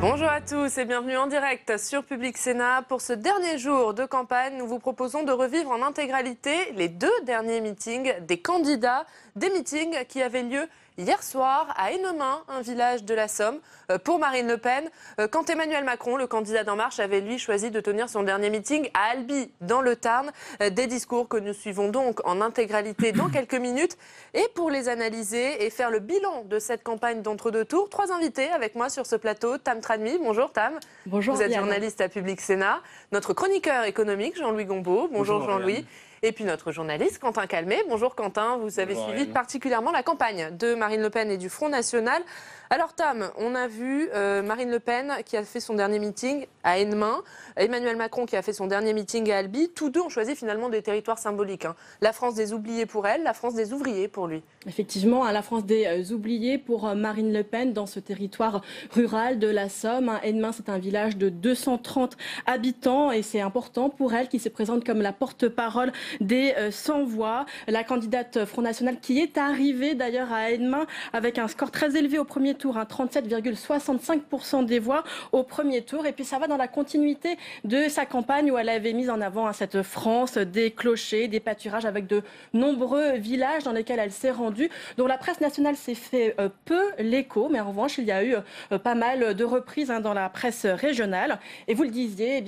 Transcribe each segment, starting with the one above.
Bonjour à tous et bienvenue en direct sur Public Sénat. Pour ce dernier jour de campagne, nous vous proposons de revivre en intégralité les 2 derniers meetings des candidats, des meetings qui avaient lieu hier soir à Ennemain, un village de la Somme, pour Marine Le Pen, quand Emmanuel Macron, le candidat d'En Marche, avait lui choisi de tenir son dernier meeting à Albi, dans le Tarn. Des discours que nous suivons donc en intégralité dans quelques minutes. Et pour les analyser et faire le bilan de cette campagne d'entre-deux tours, 3 invités avec moi sur ce plateau. Tam Tradmi, bonjour Tam. Bonjour. Vous êtes journaliste à Public Sénat. Notre chroniqueur économique, Jean-Louis Gombault. Bonjour Jean-Louis. Et puis notre journaliste, Quentin Calmet. Bonjour Quentin, vous avez suivi particulièrement la campagne de Marine Le Pen et du Front National. Alors Tam, on a vu Marine Le Pen qui a fait son dernier meeting à Ennemain, Emmanuel Macron qui a fait son dernier meeting à Albi. Tous deux ont choisi finalement des territoires symboliques. La France des oubliés pour elle, la France des ouvriers pour lui. Effectivement, la France des oubliés pour Marine Le Pen dans ce territoire rural de la Somme. Ennemain, c'est un village de 230 habitants et c'est important pour elle qui se présente comme la porte-parole des sans-voix. La candidate Front National qui est arrivée d'ailleurs à Ennemain avec un score très élevé au premier tour, 37,65% des voix au premier tour. Et puis ça va dans la continuité de sa campagne où elle avait mis en avant cette France des clochers, des pâturages avec de nombreux villages dans lesquels elle s'est rendue. Donc la presse nationale s'est fait peu l'écho, mais en revanche, il y a eu pas mal de reprises dans la presse régionale. Et vous le disiez,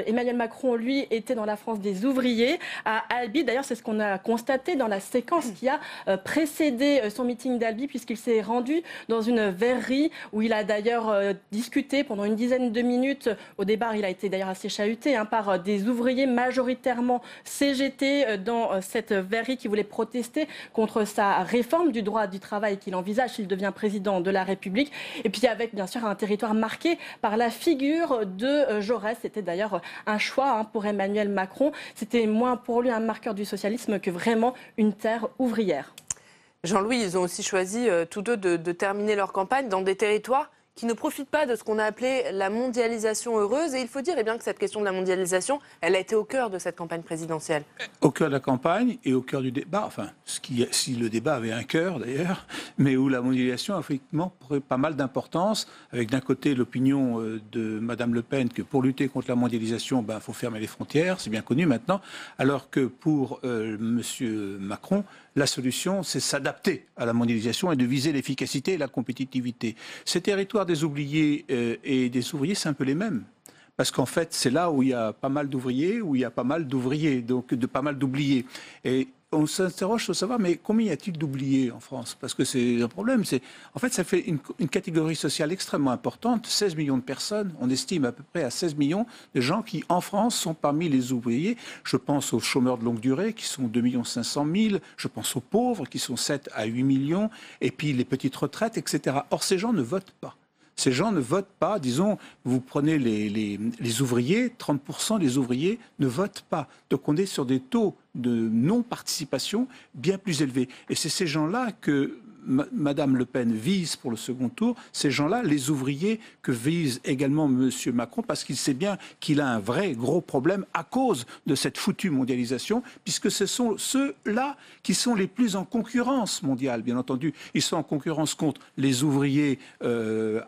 Emmanuel Macron, lui, était dans la France des ouvriers à Albi. D'ailleurs, c'est ce qu'on a constaté dans la séquence qui a précédé son meeting d'Albi, puisqu'il s'est rendu dans une verrerie où il a d'ailleurs discuté pendant une dizaine de minutes. Au départ, il a été d'ailleurs assez chahuté par des ouvriers majoritairement CGT dans cette verrerie qui voulait protester contre sa réforme du droit du travail qu'il envisage s'il devient président de la République. Et puis avec bien sûr un territoire marqué par la figure de Jaurès. C'était d'ailleurs un choix pour Emmanuel Macron. C'était moins pour lui un marqueur du socialisme que vraiment une terre ouvrière. Jean-Louis, ils ont aussi choisi tous deux de terminer leur campagne dans des territoires qui ne profitent pas de ce qu'on a appelé la mondialisation heureuse. Et il faut dire que cette question de la mondialisation, elle a été au cœur de cette campagne présidentielle. Au cœur de la campagne et au cœur du débat, enfin, si le débat avait un cœur d'ailleurs, mais où la mondialisation a effectivement pris pas mal d'importance, avec d'un côté l'opinion de Madame Le Pen que pour lutter contre la mondialisation, il faut fermer les frontières, c'est bien connu maintenant, alors que pour Monsieur Macron, la solution, c'est s'adapter à la mondialisation et de viser l'efficacité et la compétitivité. Ces territoires des oubliés et des ouvriers, c'est un peu les mêmes. Parce qu'en fait, c'est là où il y a pas mal d'ouvriers, donc pas mal d'oubliés. Et on s'interroge sur savoir, mais combien y a-t-il d'oubliés en France? Parce que c'est un problème. En fait, ça fait une catégorie sociale extrêmement importante. 16 millions de personnes, on estime à peu près à 16 millions de gens qui, en France, sont parmi les ouvriers. Je pense aux chômeurs de longue durée, qui sont 2 500 000. Je pense aux pauvres, qui sont 7 à 8 millions. Et puis les petites retraites, etc. Or, ces gens ne votent pas. Ces gens ne votent pas, disons, vous prenez les ouvriers, 30% des ouvriers ne votent pas. Donc on est sur des taux de non-participation bien plus élevés. Et c'est ces gens-là que Madame Le Pen vise pour le second tour, ces gens-là, les ouvriers que vise également Monsieur Macron, parce qu'il sait bien qu'il a un vrai gros problème à cause de cette foutue mondialisation, puisque ce sont ceux-là qui sont les plus en concurrence mondiale, bien entendu. Ils sont en concurrence contre les ouvriers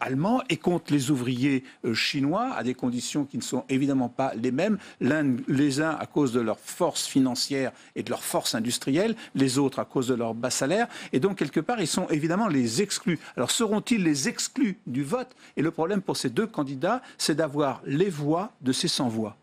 allemands et contre les ouvriers chinois, à des conditions qui ne sont évidemment pas les mêmes. Les uns à cause de leur force financière et de leur force industrielle, les autres à cause de leur bas salaire. Et donc, quelque part, ils sont évidemment les exclus. Alors, seront-ils les exclus du vote? Et le problème pour ces deux candidats, c'est d'avoir les voix de ces sans-voix.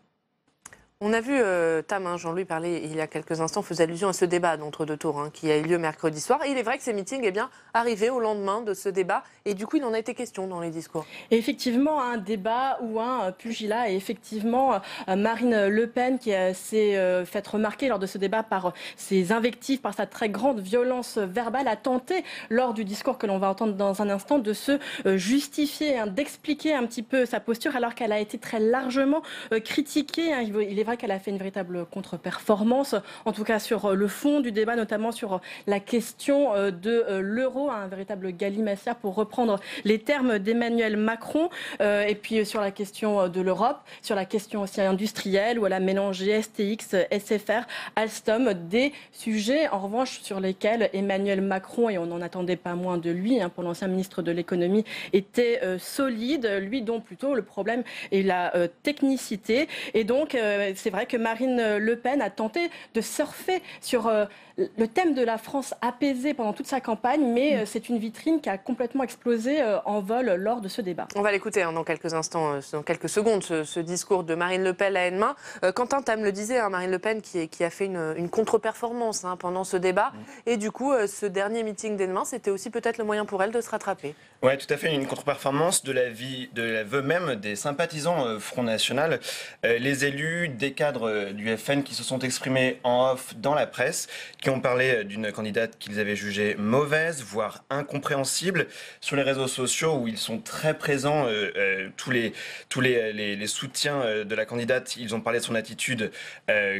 On a vu Tam, Jean-Louis parler il y a quelques instants, faisait allusion à ce débat d'entre-deux tours qui a eu lieu mercredi soir. Et il est vrai que ces meetings arrivaient au lendemain de ce débat. Et du coup, il en a été question dans les discours. Et effectivement, un débat ou un pugilat. Et effectivement, Marine Le Pen qui s'est faite remarquer lors de ce débat par ses invectives, par sa très grande violence verbale, a tenté, lors du discours que l'on va entendre dans un instant, de se justifier, d'expliquer un petit peu sa posture, alors qu'elle a été très largement critiquée. Il est vrai vrai qu'elle a fait une véritable contre-performance, en tout cas sur le fond du débat, notamment sur la question de l'euro, un véritable gallimatia pour reprendre les termes d'Emmanuel Macron, et puis sur la question de l'Europe, sur la question aussi industrielle, où elle a mélangé STX, SFR, Alstom, des sujets en revanche sur lesquels Emmanuel Macron, et on n'en attendait pas moins de lui, pour l'ancien ministre de l'économie, était solide, lui dont plutôt le problème est la technicité. Et donc c'est vrai que Marine Le Pen a tenté de surfer sur le thème de la France apaisée pendant toute sa campagne, mais c'est une vitrine qui a complètement explosé en vol lors de ce débat. On va l'écouter dans quelques instants, dans quelques secondes, ce discours de Marine Le Pen à Haine-Main. Quentin, Tam le disait, Marine Le Pen qui a fait une contre-performance pendant ce débat. Et du coup, ce dernier meeting d'Haine-Main, c'était aussi peut-être le moyen pour elle de se rattraper. Oui, tout à fait, une contre-performance de l'aveu même des sympathisants Front National. Les élus, des cadres du FN qui se sont exprimés en off dans la presse, qui ont parlé d'une candidate qu'ils avaient jugée mauvaise, voire incompréhensible. Sur les réseaux sociaux où ils sont très présents, tous les soutiens de la candidate, ils ont parlé de son attitude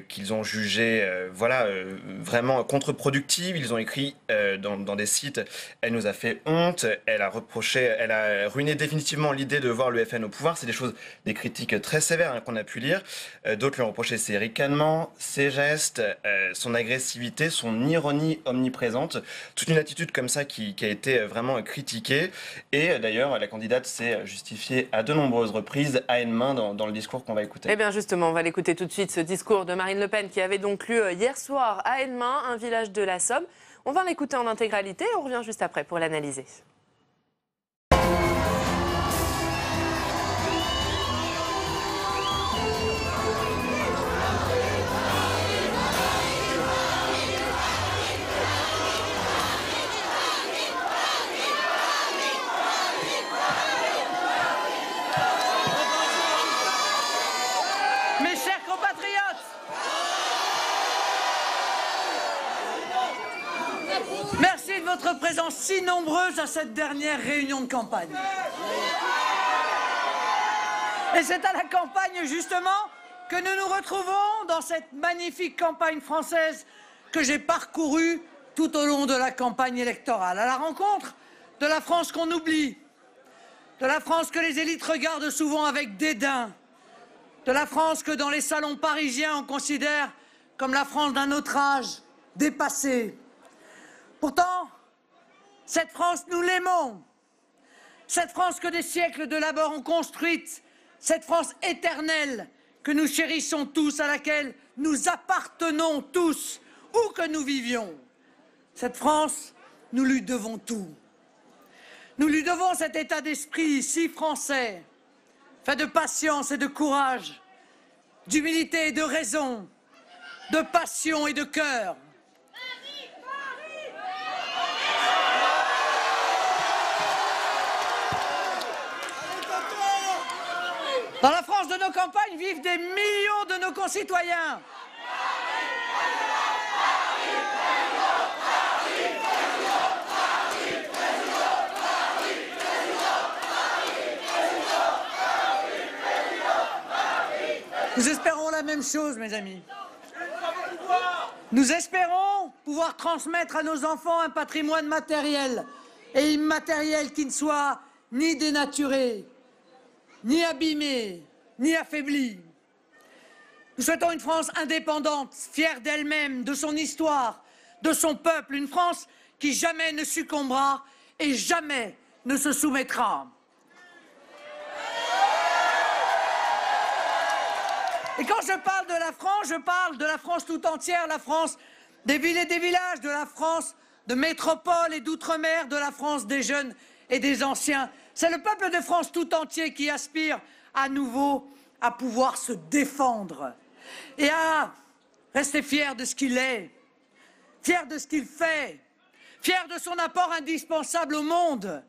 qu'ils ont jugée vraiment contre-productive. Ils ont écrit dans des sites « Elle nous a fait honte », elle a ruiné définitivement l'idée de voir le FN au pouvoir. C'est des critiques très sévères qu'on a pu lire. D'autres lui ont reproché ses ricanements, ses gestes, son agressivité, son ironie omniprésente. Toute une attitude comme ça qui a été vraiment critiquée. Et d'ailleurs, la candidate s'est justifiée à de nombreuses reprises à Haine-Main dans le discours qu'on va écouter. Eh bien justement, on va l'écouter tout de suite, ce discours de Marine Le Pen qui avait donc lieu hier soir à Haine-Main, un village de la Somme. On va l'écouter en intégralité et on revient juste après pour l'analyser. Mes chers compatriotes, merci de votre présence si nombreuse à cette dernière réunion de campagne. Et c'est à la campagne, justement, que nous nous retrouvons dans cette magnifique campagne française que j'ai parcourue tout au long de la campagne électorale, à la rencontre de la France qu'on oublie, de la France que les élites regardent souvent avec dédain, de la France que dans les salons parisiens on considère comme la France d'un autre âge, dépassée. Pourtant, cette France, nous l'aimons. Cette France que des siècles de labeur ont construite, cette France éternelle que nous chérissons tous, à laquelle nous appartenons tous, où que nous vivions. Cette France, nous lui devons tout. Nous lui devons cet état d'esprit si français, fait de patience et de courage, d'humilité et de raison, de passion et de cœur. Dans la France de nos campagnes vivent des millions de nos concitoyens. Nous espérons la même chose, mes amis. Nous espérons pouvoir transmettre à nos enfants un patrimoine matériel et immatériel qui ne soit ni dénaturé, ni abîmé, ni affaibli. Nous souhaitons une France indépendante, fière d'elle-même, de son histoire, de son peuple, une France qui jamais ne succombera et jamais ne se soumettra. Et quand je parle de la France tout entière, la France des villes et des villages, de la France de métropole et d'outre-mer, de la France des jeunes et des anciens. C'est le peuple de France tout entier qui aspire à nouveau à pouvoir se défendre et à rester fier de ce qu'il est, fier de ce qu'il fait, fier de son apport indispensable au monde.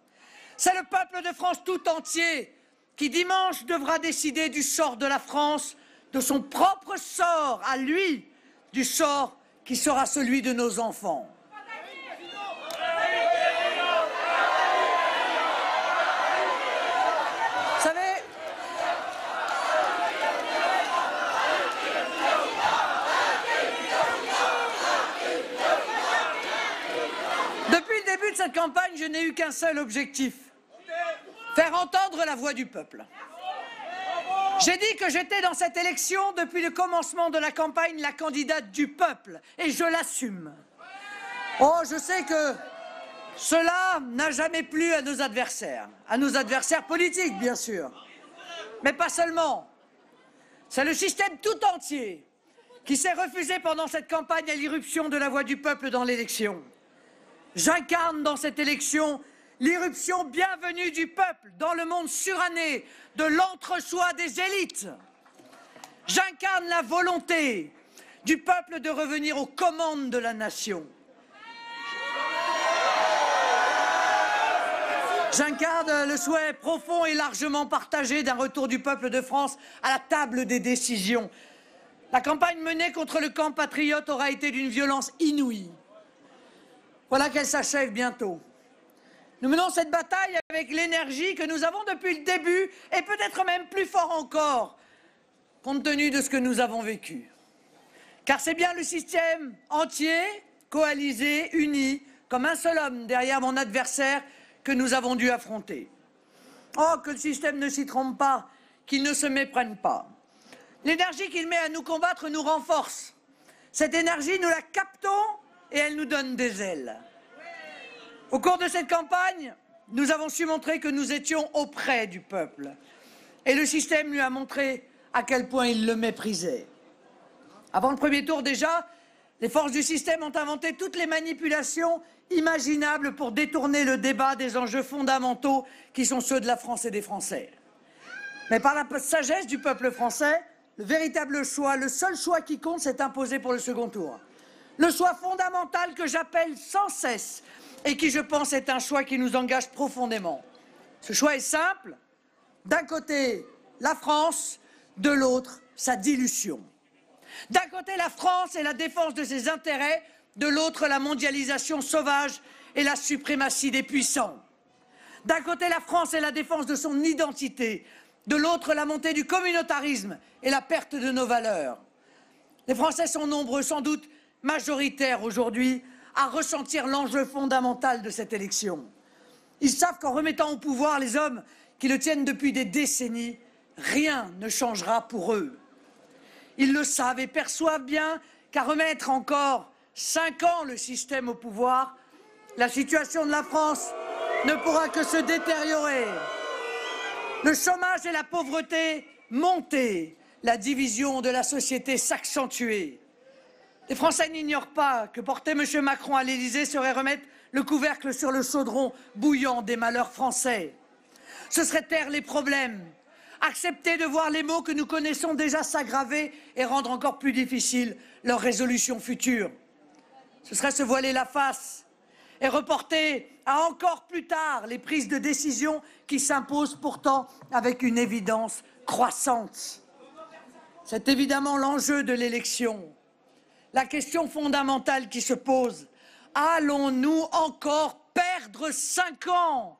C'est le peuple de France tout entier qui dimanche devra décider du sort de la France, de son propre sort à lui, du sort qui sera celui de nos enfants. Vous savez, je n'ai eu qu'un seul objectif, faire entendre la voix du peuple. J'ai dit que j'étais dans cette élection, depuis le commencement de la campagne, la candidate du peuple, et je l'assume. Oh, je sais que cela n'a jamais plu à nos adversaires politiques, bien sûr, mais pas seulement. C'est le système tout entier qui s'est refusé pendant cette campagne à l'irruption de la voix du peuple dans l'élection. J'incarne dans cette élection l'irruption bienvenue du peuple dans le monde suranné de l'entre-soi des élites. J'incarne la volonté du peuple de revenir aux commandes de la nation. J'incarne le souhait profond et largement partagé d'un retour du peuple de France à la table des décisions. La campagne menée contre le camp patriote aura été d'une violence inouïe. Voilà qu'elle s'achève bientôt. Nous menons cette bataille avec l'énergie que nous avons depuis le début et peut-être même plus fort encore, compte tenu de ce que nous avons vécu. Car c'est bien le système entier, coalisé, uni, comme un seul homme derrière mon adversaire que nous avons dû affronter. Oh, que le système ne s'y trompe pas, qu'il ne se méprenne pas. L'énergie qu'il met à nous combattre nous renforce. Cette énergie, nous la captons et elle nous donne des ailes. Au cours de cette campagne, nous avons su montrer que nous étions auprès du peuple. Et le système lui a montré à quel point il le méprisait. Avant le premier tour déjà, les forces du système ont inventé toutes les manipulations imaginables pour détourner le débat des enjeux fondamentaux qui sont ceux de la France et des Français. Mais par la sagesse du peuple français, le véritable choix, le seul choix qui compte, s'est imposé pour le second tour. Le choix fondamental que j'appelle sans cesse et qui, je pense, est un choix qui nous engage profondément. Ce choix est simple. D'un côté, la France, de l'autre, sa dilution. D'un côté, la France et la défense de ses intérêts, de l'autre, la mondialisation sauvage et la suprématie des puissants. D'un côté, la France et la défense de son identité, de l'autre, la montée du communautarisme et la perte de nos valeurs. Les Français sont nombreux, sans doute majoritaires aujourd'hui, à ressentir l'enjeu fondamental de cette élection. Ils savent qu'en remettant au pouvoir les hommes qui le tiennent depuis des décennies, rien ne changera pour eux. Ils le savent et perçoivent bien qu'à remettre encore 5 ans le système au pouvoir, la situation de la France ne pourra que se détériorer. Le chômage et la pauvreté monter, la division de la société s'accentuer. Les Français n'ignorent pas que porter M. Macron à l'Élysée serait remettre le couvercle sur le chaudron bouillant des malheurs français. Ce serait taire les problèmes, accepter de voir les maux que nous connaissons déjà s'aggraver et rendre encore plus difficile leur résolution future. Ce serait se voiler la face et reporter à encore plus tard les prises de décision qui s'imposent pourtant avec une évidence croissante. C'est évidemment l'enjeu de l'élection. La question fondamentale qui se pose, allons-nous encore perdre 5 ans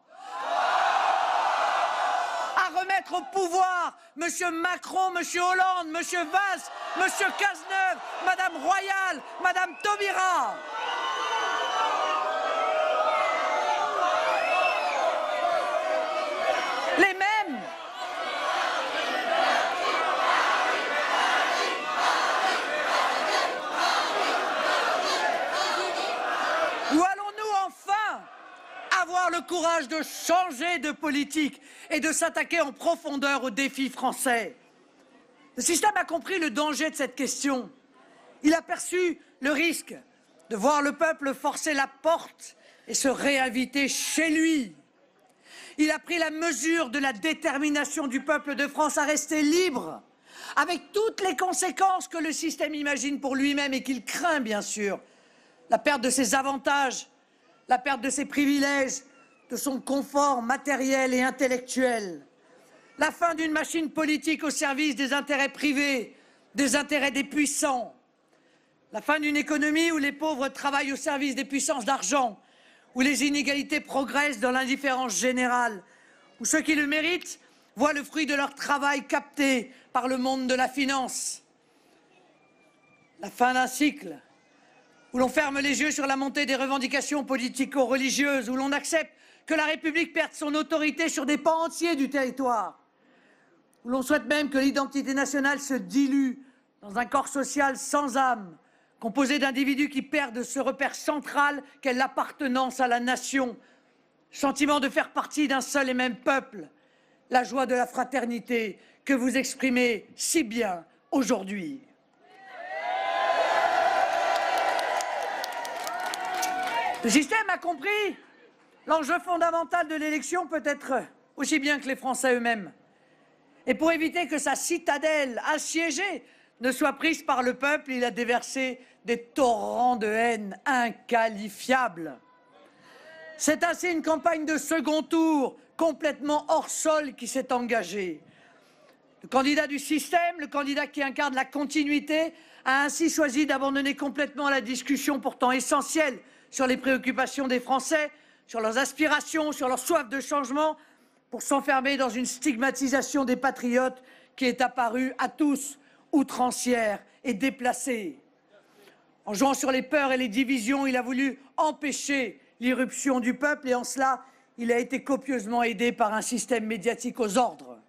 à remettre au pouvoir M. Macron, M. Hollande, M. Valls, M. Cazeneuve, Mme Royal, Mme Taubira? Les mêmes ou allons-nous enfin avoir le courage de changer de politique et de s'attaquer en profondeur aux défis français? Le système a compris le danger de cette question. Il a perçu le risque de voir le peuple forcer la porte et se réinviter chez lui. Il a pris la mesure de la détermination du peuple de France à rester libre, avec toutes les conséquences que le système imagine pour lui-même et qu'il craint, bien sûr. La perte de ses avantages, la perte de ses privilèges, de son confort matériel et intellectuel. La fin d'une machine politique au service des intérêts privés, des intérêts des puissants. La fin d'une économie où les pauvres travaillent au service des puissances d'argent, où les inégalités progressent dans l'indifférence générale, où ceux qui le méritent voient le fruit de leur travail capté par le monde de la finance. La fin d'un cycle où l'on ferme les yeux sur la montée des revendications politico-religieuses, où l'on accepte que la République perde son autorité sur des pans entiers du territoire, où l'on souhaite même que l'identité nationale se dilue dans un corps social sans âme, composé d'individus qui perdent ce repère central qu'est l'appartenance à la nation, sentiment de faire partie d'un seul et même peuple, la joie de la fraternité que vous exprimez si bien aujourd'hui. Le système a compris l'enjeu fondamental de l'élection, peut-être aussi bien que les Français eux-mêmes. Et pour éviter que sa citadelle assiégée ne soit prise par le peuple, il a déversé des torrents de haine inqualifiables. C'est ainsi une campagne de second tour, complètement hors sol, qui s'est engagée. Le candidat du système, le candidat qui incarne la continuité, a ainsi choisi d'abandonner complètement la discussion pourtant essentielle sur les préoccupations des Français, sur leurs aspirations, sur leur soif de changement, pour s'enfermer dans une stigmatisation des patriotes qui est apparue à tous outrancière et déplacée. En jouant sur les peurs et les divisions, il a voulu empêcher l'irruption du peuple et en cela, il a été copieusement aidé par un système médiatique aux ordres.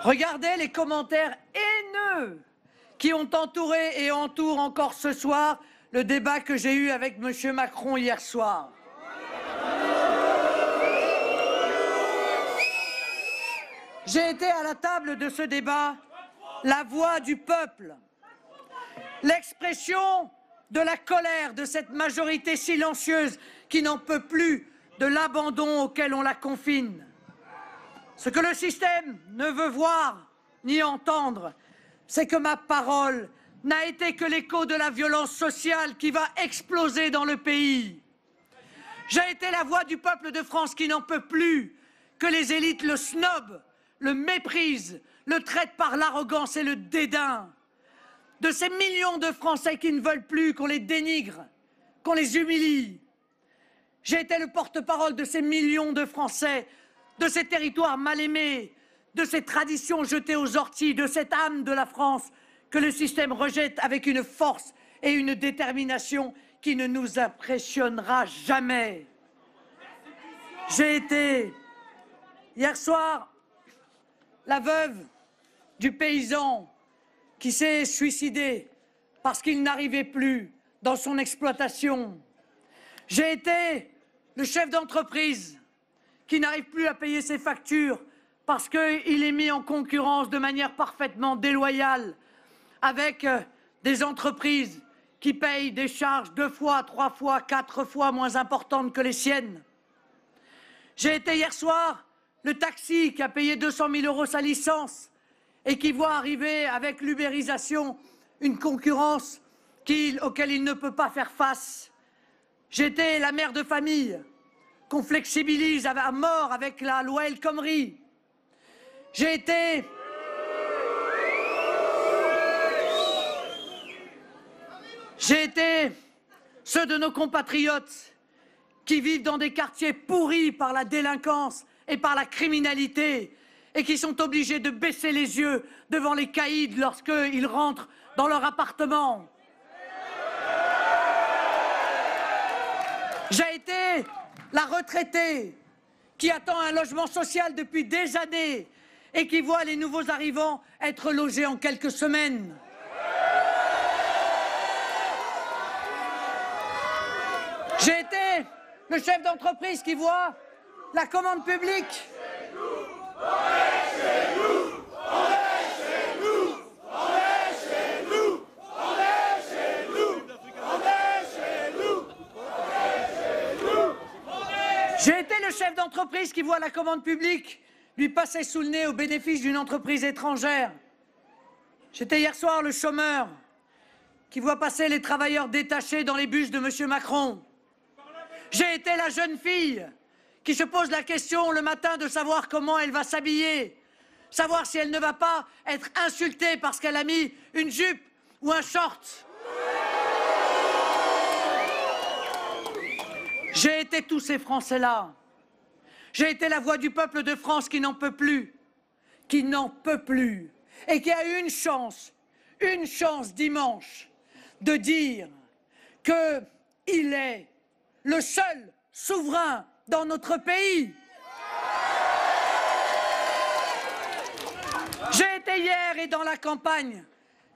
Regardez les commentaires haineux qui ont entouré et entourent encore ce soir le débat que j'ai eu avec M. Macron hier soir. J'ai été à la table de ce débat la voix du peuple, l'expression de la colère de cette majorité silencieuse qui n'en peut plus de l'abandon auquel on la confine. Ce que le système ne veut voir ni entendre, c'est que ma parole n'a été que l'écho de la violence sociale qui va exploser dans le pays. J'ai été la voix du peuple de France qui n'en peut plus que les élites le snobent, le méprisent, le traitent par l'arrogance et le dédain. De ces millions de Français qui ne veulent plus qu'on les dénigre, qu'on les humilie. J'ai été le porte-parole de ces millions de Français, de ces territoires mal aimés, de ces traditions jetées aux orties, de cette âme de la France que le système rejette avec une force et une détermination qui ne nous impressionnera jamais. J'ai été, hier soir, la veuve du paysan qui s'est suicidé parce qu'il n'arrivait plus dans son exploitation. J'ai été le chef d'entreprise qui n'arrive plus à payer ses factures parce qu'il est mis en concurrence de manière parfaitement déloyale avec des entreprises qui payent des charges 2 fois, 3 fois, 4 fois moins importantes que les siennes. J'ai été hier soir le taxi qui a payé 200 000 € sa licence et qui voit arriver avec l'ubérisation une concurrence auquel il ne peut pas faire face. J'ai été la mère de famille qu'on flexibilise à mort avec la loi El Khomri. J'ai été ceux de nos compatriotes qui vivent dans des quartiers pourris par la délinquance et par la criminalité et qui sont obligés de baisser les yeux devant les caïds lorsqu'ils rentrent dans leur appartement. J'ai été la retraitée qui attend un logement social depuis des années et qui voit les nouveaux arrivants être logés en quelques semaines. J'ai été le chef d'entreprise qui voit la commande publique. J'ai été le chef d'entreprise qui voit la commande publique lui passer sous le nez au bénéfice d'une entreprise étrangère. J'étais hier soir le chômeur qui voit passer les travailleurs détachés dans les bus de M. Macron. J'ai été la jeune fille qui se pose la question le matin de savoir comment elle va s'habiller, savoir si elle ne va pas être insultée parce qu'elle a mis une jupe ou un short. J'ai été tous ces Français-là. J'ai été la voix du peuple de France qui n'en peut plus, et qui a eu une chance une chance dimanche de dire qu'il est le seul souverain dans notre pays. J'ai été hier et dans la campagne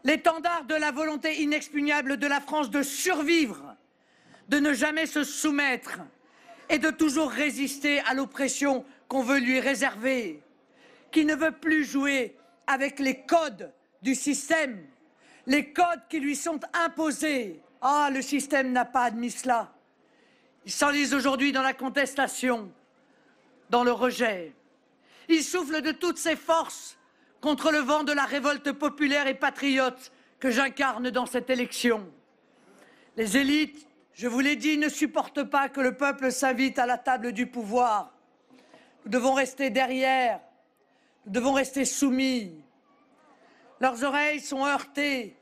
l'étendard de la volonté inexpugnable de la France de survivre, de ne jamais se soumettre et de toujours résister à l'oppression qu'on veut lui réserver, qui ne veut plus jouer avec les codes du système, les codes qui lui sont imposés. Ah, le système n'a pas admis cela. Il s'enlise aujourd'hui dans la contestation, dans le rejet. Il souffle de toutes ses forces contre le vent de la révolte populaire et patriote que j'incarne dans cette élection. Les élites, je vous l'ai dit, ne supportent pas que le peuple s'invite à la table du pouvoir. Nous devons rester derrière, nous devons rester soumis. Leurs oreilles sont heurtées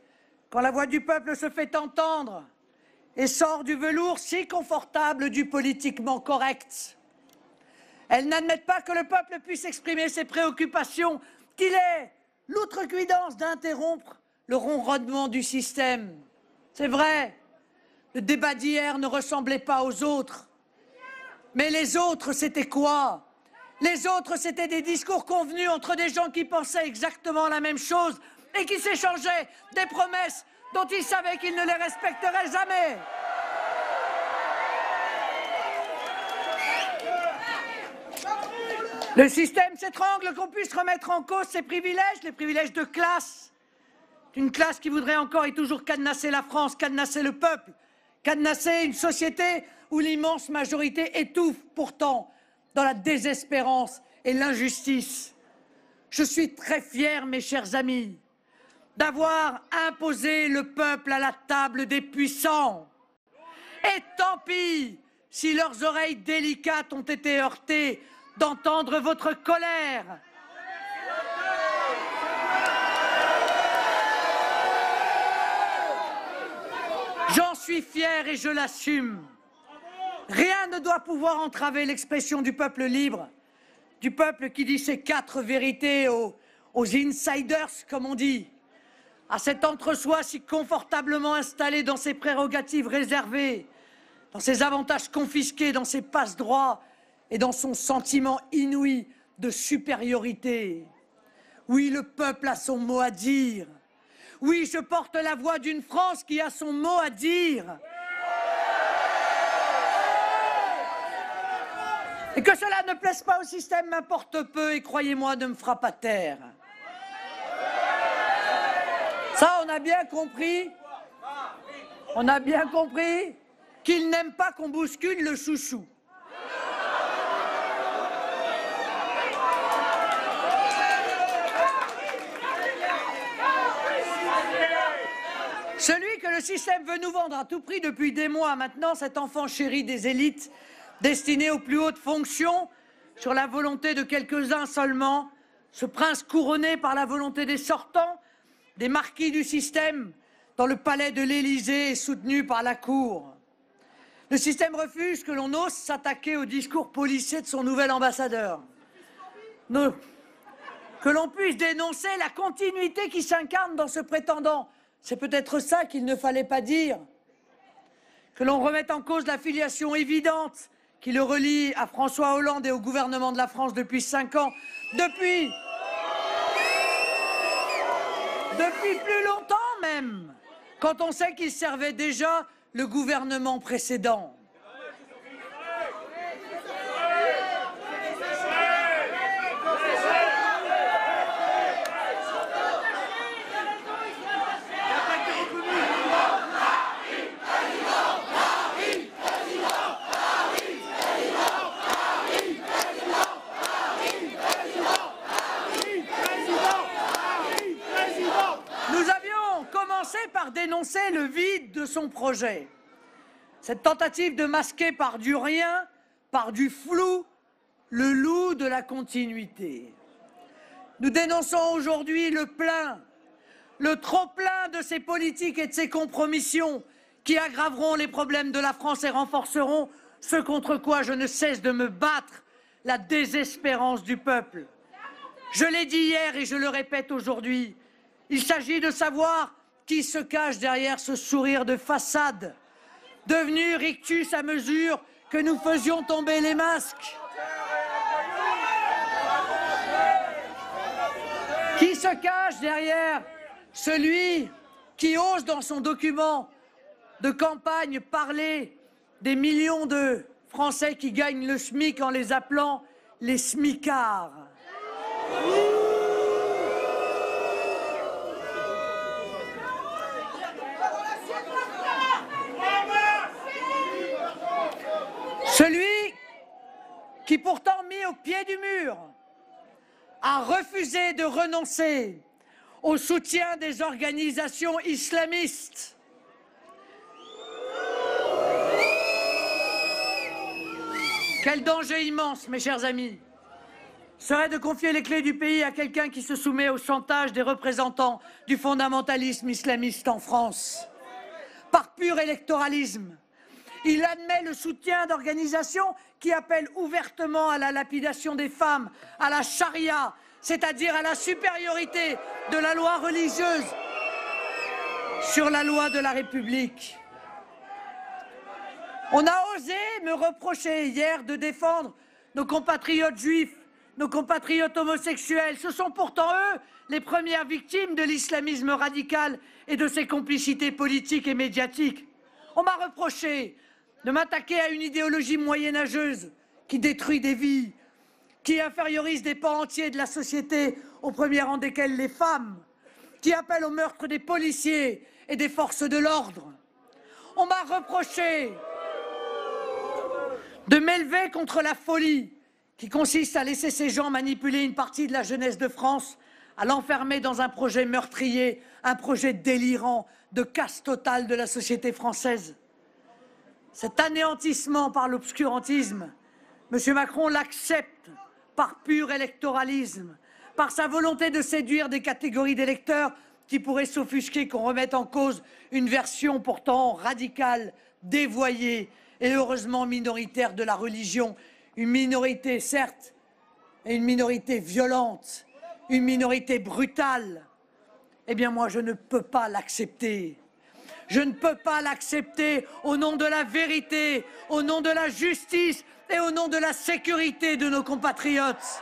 quand la voix du peuple se fait entendre et sort du velours si confortable du politiquement correct. Elles n'admettent pas que le peuple puisse exprimer ses préoccupations, qu'il ait l'outrecuidance d'interrompre le ronronnement du système. C'est vrai, le débat d'hier ne ressemblait pas aux autres. Mais les autres, c'était quoi? Les autres, c'était des discours convenus entre des gens qui pensaient exactement la même chose et qui s'échangeaient des promesses dont ils savaient qu'ils ne les respecteraient jamais. Le système s'étrangle qu'on puisse remettre en cause ses privilèges, les privilèges de classe. Une classe qui voudrait encore et toujours cadenasser la France, cadenasser le peuple, cadenasser une société où l'immense majorité étouffe pourtant dans la désespérance et l'injustice. Je suis très fier, mes chers amis, d'avoir imposé le peuple à la table des puissants. Et tant pis si leurs oreilles délicates ont été heurtées d'entendre votre colère. J'en suis fier et je l'assume. Rien ne doit pouvoir entraver l'expression du peuple libre, du peuple qui dit ses 4 vérités aux insiders, comme on dit, à cet entre-soi si confortablement installé dans ses prérogatives réservées, dans ses avantages confisqués, dans ses passe-droits et dans son sentiment inouï de supériorité. Oui, le peuple a son mot à dire. Oui, je porte la voix d'une France qui a son mot à dire. Et que cela ne plaise pas au système m'importe peu et croyez-moi, ne me fera pas taire. Ça, on a bien compris. On a bien compris qu'il n'aime pas qu'on bouscule le chouchou. Celui que le système veut nous vendre à tout prix depuis des mois maintenant, cet enfant chéri des élites, destiné aux plus hautes fonctions, sur la volonté de quelques-uns seulement, ce prince couronné par la volonté des sortants, des marquis du système, dans le palais de l'Élysée et soutenu par la cour. Le système refuse que l'on ose s'attaquer au discours policé de son nouvel ambassadeur. Que l'on puisse dénoncer la continuité qui s'incarne dans ce prétendant. C'est peut-être ça qu'il ne fallait pas dire. Que l'on remette en cause la filiation évidente qui le relie à François Hollande et au gouvernement de la France depuis 5 ans. Depuis plus longtemps même, quand on sait qu'il servait déjà le gouvernement précédent. Par dénoncer le vide de son projet. Cette tentative de masquer par du rien, par du flou, le loup de la continuité. Nous dénonçons aujourd'hui le plein, le trop-plein de ces politiques et de ces compromissions qui aggraveront les problèmes de la France et renforceront ce contre quoi je ne cesse de me battre, la désespérance du peuple. Je l'ai dit hier et je le répète aujourd'hui. Il s'agit de savoir qui se cache derrière ce sourire de façade, devenu rictus à mesure que nous faisions tomber les masques. Qui se cache derrière celui qui ose dans son document de campagne parler des millions de Français qui gagnent le SMIC en les appelant les smicards. Celui qui pourtant mis au pied du mur a refusé de renoncer au soutien des organisations islamistes. Quel danger immense, mes chers amis, serait de confier les clés du pays à quelqu'un qui se soumet au chantage des représentants du fondamentalisme islamiste en France. Par pur électoralisme, il admet le soutien d'organisations qui appellent ouvertement à la lapidation des femmes, à la charia, c'est-à-dire à la supériorité de la loi religieuse sur la loi de la République. On a osé me reprocher hier de défendre nos compatriotes juifs, nos compatriotes homosexuels. Ce sont pourtant eux les premières victimes de l'islamisme radical et de ses complicités politiques et médiatiques. On m'a reproché de m'attaquer à une idéologie moyenâgeuse qui détruit des vies, qui infériorise des pans entiers de la société, au premier rang desquels les femmes, qui appelle au meurtre des policiers et des forces de l'ordre. On m'a reproché de m'élever contre la folie qui consiste à laisser ces gens manipuler une partie de la jeunesse de France, à l'enfermer dans un projet meurtrier, un projet délirant de casse totale de la société française. Cet anéantissement par l'obscurantisme, M. Macron l'accepte par pur électoralisme, par sa volonté de séduire des catégories d'électeurs qui pourraient s'offusquer qu'on remette en cause une version pourtant radicale, dévoyée et heureusement minoritaire de la religion. Une minorité, certes, et une minorité violente, une minorité brutale. Eh bien moi, je ne peux pas l'accepter. Je ne peux pas l'accepter au nom de la vérité, au nom de la justice et au nom de la sécurité de nos compatriotes.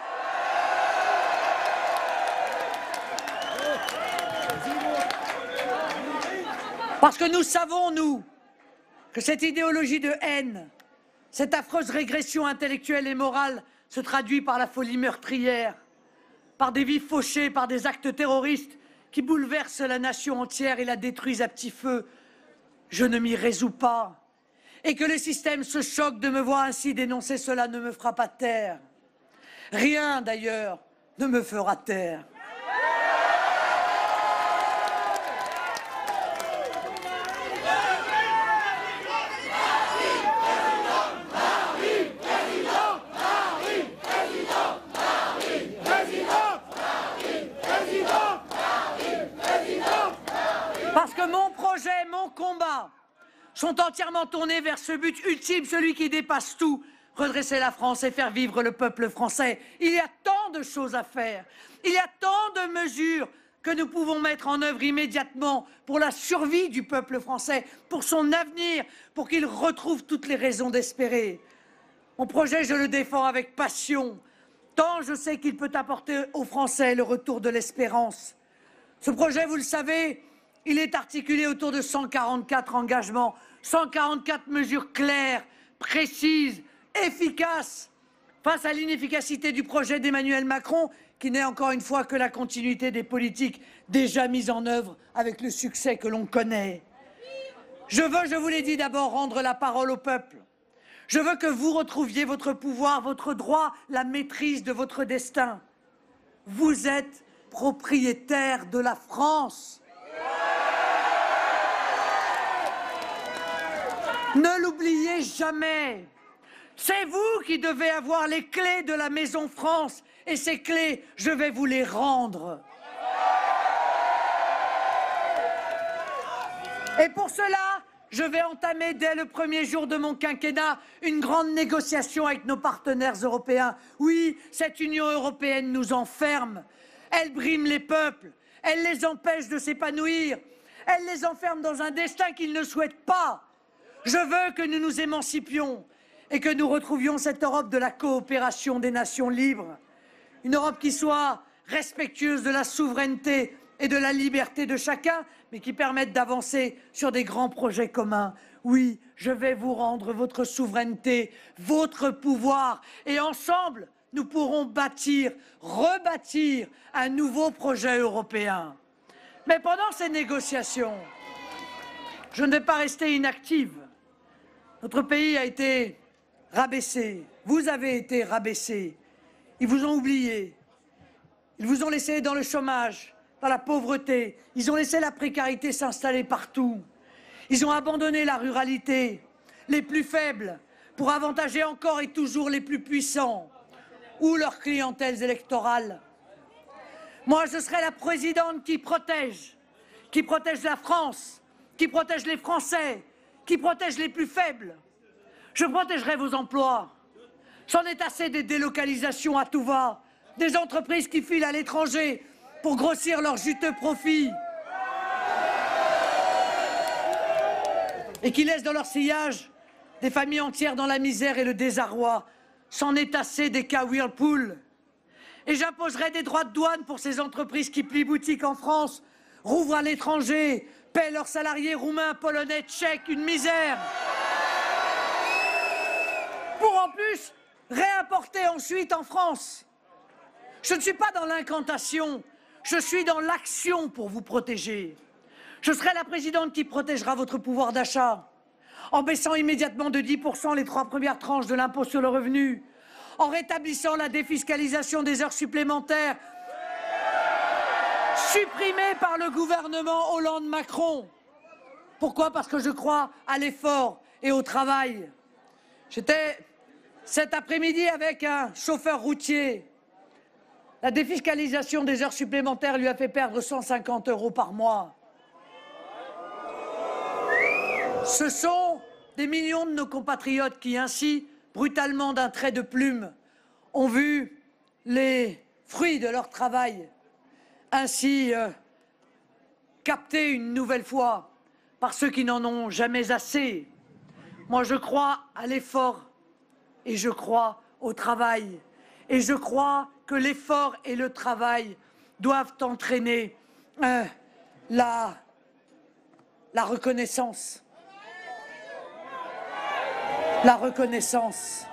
Parce que nous savons, nous, que cette idéologie de haine, cette affreuse régression intellectuelle et morale se traduit par la folie meurtrière, par des vies fauchées, par des actes terroristes qui bouleversent la nation entière et la détruisent à petit feu. Je ne m'y résous pas. Et que le système se choque de me voir ainsi dénoncer cela ne me fera pas taire. Rien, d'ailleurs, ne me fera taire. Parce que mon projet, mon combat sont entièrement tournés vers ce but ultime, celui qui dépasse tout, redresser la France et faire vivre le peuple français. Il y a tant de choses à faire, il y a tant de mesures que nous pouvons mettre en œuvre immédiatement pour la survie du peuple français, pour son avenir, pour qu'il retrouve toutes les raisons d'espérer. Mon projet, je le défends avec passion, tant je sais qu'il peut apporter aux Français le retour de l'espérance. Ce projet, vous le savez, il est articulé autour de 144 engagements, 144 mesures claires, précises, efficaces, face à l'inefficacité du projet d'Emmanuel Macron, qui n'est encore une fois que la continuité des politiques déjà mises en œuvre avec le succès que l'on connaît. Je veux, je vous l'ai dit d'abord, rendre la parole au peuple. Je veux que vous retrouviez votre pouvoir, votre droit, la maîtrise de votre destin. Vous êtes propriétaire de la France. Ne l'oubliez jamais. C'est vous qui devez avoir les clés de la Maison France. Et ces clés, je vais vous les rendre. Et pour cela, je vais entamer dès le premier jour de mon quinquennat une grande négociation avec nos partenaires européens. Oui, cette Union européenne nous enferme. Elle brime les peuples. Elle les empêche de s'épanouir. Elle les enferme dans un destin qu'ils ne souhaitent pas. Je veux que nous nous émancipions et que nous retrouvions cette Europe de la coopération des nations libres. Une Europe qui soit respectueuse de la souveraineté et de la liberté de chacun, mais qui permette d'avancer sur des grands projets communs. Oui, je vais vous rendre votre souveraineté, votre pouvoir, et ensemble, nous pourrons bâtir, rebâtir un nouveau projet européen. Mais pendant ces négociations, je ne vais pas rester inactive. Notre pays a été rabaissé, vous avez été rabaissés. Ils vous ont oublié, ils vous ont laissé dans le chômage, dans la pauvreté, ils ont laissé la précarité s'installer partout. Ils ont abandonné la ruralité, les plus faibles, pour avantager encore et toujours les plus puissants ou leurs clientèles électorales. Moi, je serai la présidente qui protège la France, qui protège les Français, qui protège les plus faibles. Je protégerai vos emplois. C'en est assez des délocalisations à tout va, des entreprises qui filent à l'étranger pour grossir leurs juteux profits et qui laissent dans leur sillage des familles entières dans la misère et le désarroi. C'en est assez des cas Whirlpool. Et j'imposerai des droits de douane pour ces entreprises qui plient boutique en France, rouvrent à l'étranger, paient leurs salariés roumains, polonais, tchèques, une misère. Pour en plus réimporter ensuite en France. Je ne suis pas dans l'incantation, je suis dans l'action pour vous protéger. Je serai la présidente qui protégera votre pouvoir d'achat, en baissant immédiatement de 10% les 3 premières tranches de l'impôt sur le revenu, en rétablissant la défiscalisation des heures supplémentaires, supprimée par le gouvernement Hollande-Macron. Pourquoi? Parce que je crois à l'effort et au travail. J'étais cet après-midi avec un chauffeur routier. La défiscalisation des heures supplémentaires lui a fait perdre 150 € par mois. Ce sont des millions de nos compatriotes qui, ainsi, brutalement d'un trait de plume, ont vu les fruits de leur travail ainsi captés une nouvelle fois par ceux qui n'en ont jamais assez. Moi, je crois à l'effort et je crois au travail. Et je crois que l'effort et le travail doivent entraîner la reconnaissance. La reconnaissance.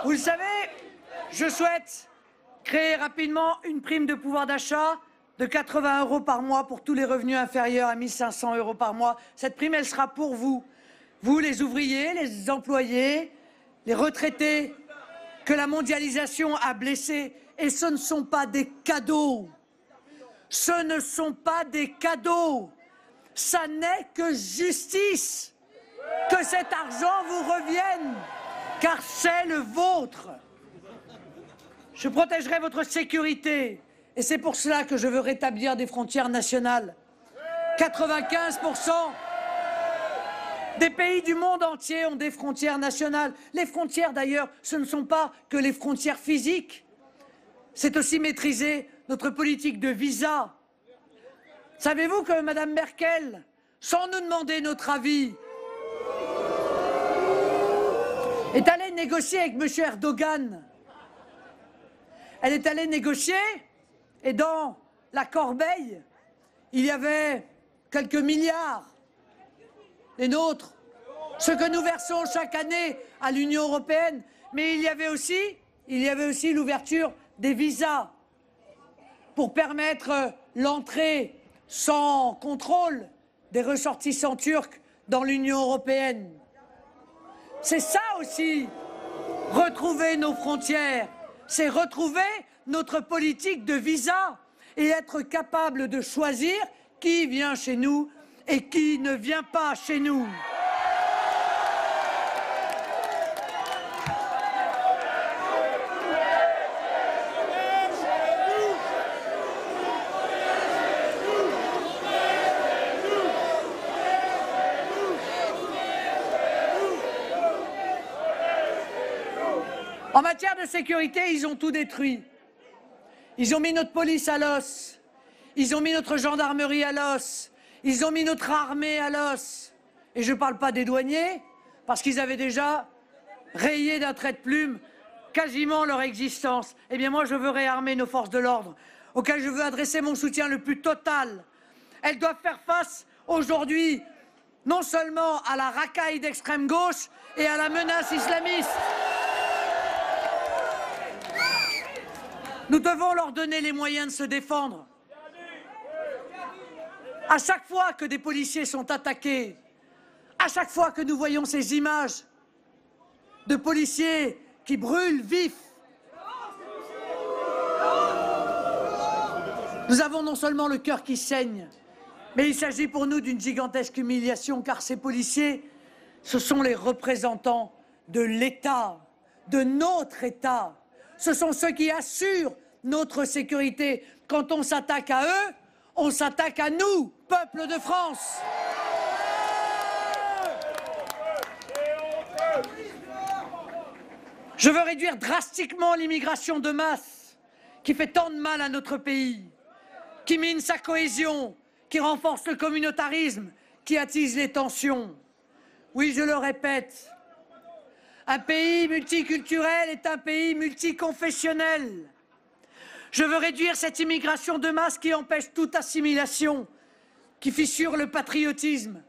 Vous le savez, je souhaite créer rapidement une prime de pouvoir d'achat de 80 € par mois pour tous les revenus inférieurs à 1 500 € par mois. Cette prime, elle sera pour vous. Vous, les ouvriers, les employés, les retraités que la mondialisation a blessés. Et ce ne sont pas des cadeaux. Ce ne sont pas des cadeaux. Ça n'est que justice que cet argent vous revienne, car c'est le vôtre. Je protégerai votre sécurité et c'est pour cela que je veux rétablir des frontières nationales. 95% des pays du monde entier ont des frontières nationales. Les frontières, d'ailleurs, ce ne sont pas que les frontières physiques. C'est aussi maîtriser notre politique de visa. Savez-vous que Mme Merkel, sans nous demander notre avis, est allée négocier avec M. Erdogan? Elle est allée négocier et dans la corbeille, il y avait quelques milliards, les nôtres, ce que nous versons chaque année à l'Union européenne, mais il y avait aussi l'ouverture des visas pour permettre l'entrée sans contrôle des ressortissants turcs dans l'Union européenne. C'est ça aussi, retrouver nos frontières, c'est retrouver notre politique de visa et être capable de choisir qui vient chez nous et qui ne vient pas chez nous. En matière de sécurité, ils ont tout détruit. Ils ont mis notre police à l'os. Ils ont mis notre gendarmerie à l'os. Ils ont mis notre armée à l'os. Et je ne parle pas des douaniers, parce qu'ils avaient déjà rayé d'un trait de plume quasiment leur existence. Eh bien moi, je veux réarmer nos forces de l'ordre, auxquelles je veux adresser mon soutien le plus total. Elles doivent faire face aujourd'hui non seulement à la racaille d'extrême gauche et à la menace islamiste. Nous devons leur donner les moyens de se défendre. À chaque fois que des policiers sont attaqués, à chaque fois que nous voyons ces images de policiers qui brûlent vifs, nous avons non seulement le cœur qui saigne, mais il s'agit pour nous d'une gigantesque humiliation, car ces policiers, ce sont les représentants de l'État, de notre État. Ce sont ceux qui assurent notre sécurité. Quand on s'attaque à eux, on s'attaque à nous, peuple de France. Je veux réduire drastiquement l'immigration de masse qui fait tant de mal à notre pays, qui mine sa cohésion, qui renforce le communautarisme, qui attise les tensions. Oui, je le répète, un pays multiculturel est un pays multiconfessionnel. Je veux réduire cette immigration de masse qui empêche toute assimilation, qui fissure le patriotisme.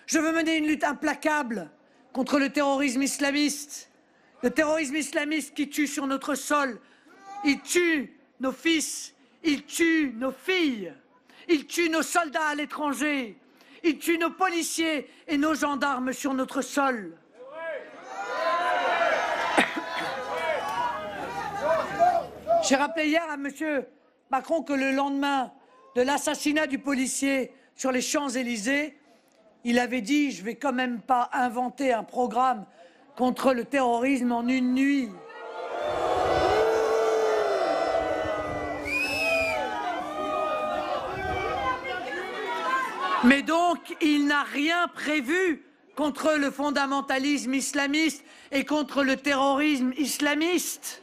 Je veux mener une lutte implacable contre le terrorisme islamiste. Le terrorisme islamiste qui tue sur notre sol. Il tue nos fils, il tue nos filles, il tue nos soldats à l'étranger, il tue nos policiers et nos gendarmes sur notre sol. J'ai rappelé hier à M. Macron que le lendemain de l'assassinat du policier sur les Champs-Élysées, il avait dit « Je ne vais quand même pas inventer un programme contre le terrorisme en une nuit ». Mais donc, il n'a rien prévu contre le fondamentalisme islamiste et contre le terrorisme islamiste.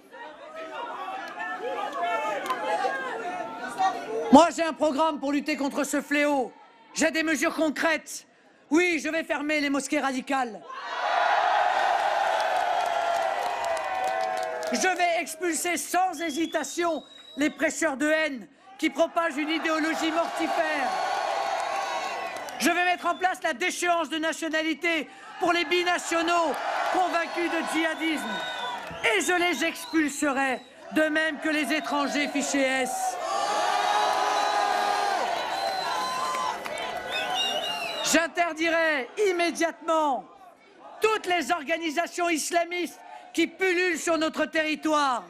Moi, j'ai un programme pour lutter contre ce fléau. J'ai des mesures concrètes. Oui, je vais fermer les mosquées radicales. Je vais expulser sans hésitation les prêcheurs de haine qui propagent une idéologie mortifère. Je vais mettre en place la déchéance de nationalité pour les binationaux convaincus de djihadisme. Et je les expulserai, de même que les étrangers fichés S. J'interdirai immédiatement toutes les organisations islamistes qui pullulent sur notre territoire.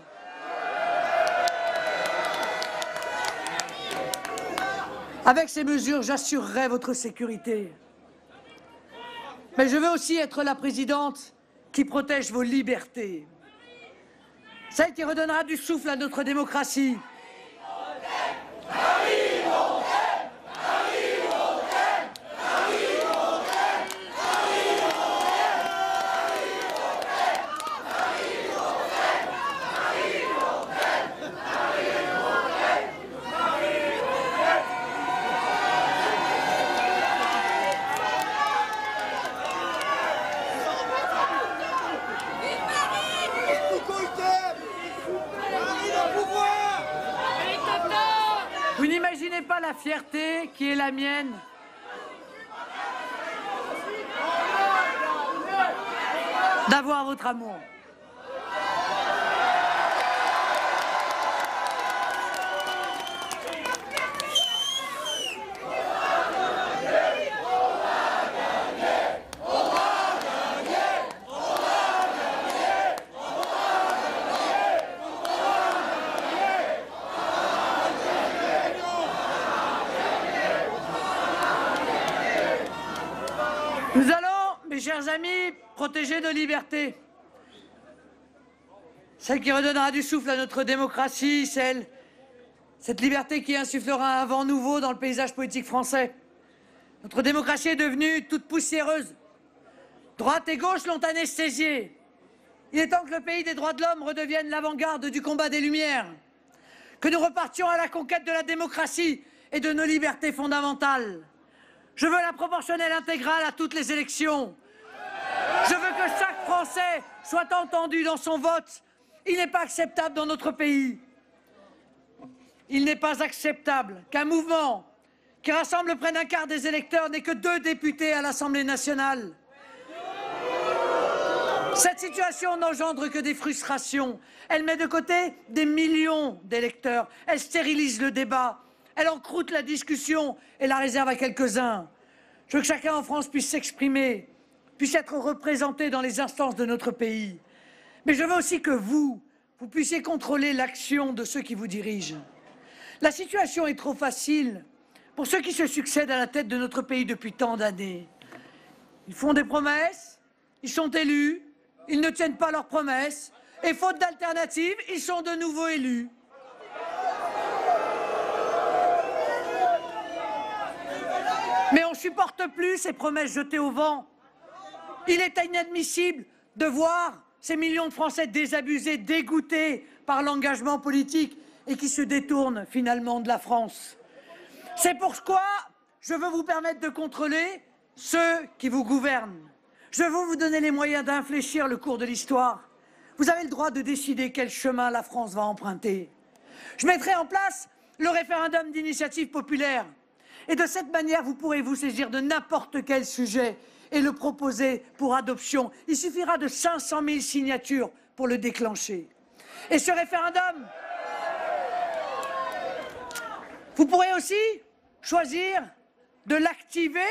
Avec ces mesures, j'assurerai votre sécurité. Mais je veux aussi être la présidente qui protège vos libertés. Celle qui redonnera du souffle à notre démocratie. Vous n'imaginez pas la fierté qui est la mienne d'avoir votre amour. Nous allons, mes chers amis, protéger nos libertés. Celle qui redonnera du souffle à notre démocratie, cette liberté qui insufflera un vent nouveau dans le paysage politique français. Notre démocratie est devenue toute poussiéreuse. Droite et gauche l'ont anesthésiée. Il est temps que le pays des droits de l'homme redevienne l'avant-garde du combat des Lumières, que nous repartions à la conquête de la démocratie et de nos libertés fondamentales. Je veux la proportionnelle intégrale à toutes les élections. Je veux que chaque Français soit entendu dans son vote. Il n'est pas acceptable dans notre pays. Il n'est pas acceptable qu'un mouvement qui rassemble près d'un quart des électeurs n'ait que 2 députés à l'Assemblée nationale. Cette situation n'engendre que des frustrations. Elle met de côté des millions d'électeurs. Elle stérilise le débat. Elle encroute la discussion et la réserve à quelques-uns. Je veux que chacun en France puisse s'exprimer, puisse être représenté dans les instances de notre pays. Mais je veux aussi que vous puissiez contrôler l'action de ceux qui vous dirigent. La situation est trop facile pour ceux qui se succèdent à la tête de notre pays depuis tant d'années. Ils font des promesses, ils sont élus, ils ne tiennent pas leurs promesses, et faute d'alternative, ils sont de nouveau élus. Mais on ne supporte plus ces promesses jetées au vent. Il est inadmissible de voir ces millions de Français désabusés, dégoûtés par l'engagement politique et qui se détournent finalement de la France. C'est pourquoi je veux vous permettre de contrôler ceux qui vous gouvernent. Je veux vous donner les moyens d'infléchir le cours de l'histoire. Vous avez le droit de décider quel chemin la France va emprunter. Je mettrai en place le référendum d'initiative populaire. Et de cette manière, vous pourrez vous saisir de n'importe quel sujet et le proposer pour adoption. Il suffira de 500 000 signatures pour le déclencher. Et ce référendum, vous pourrez aussi choisir de l'activer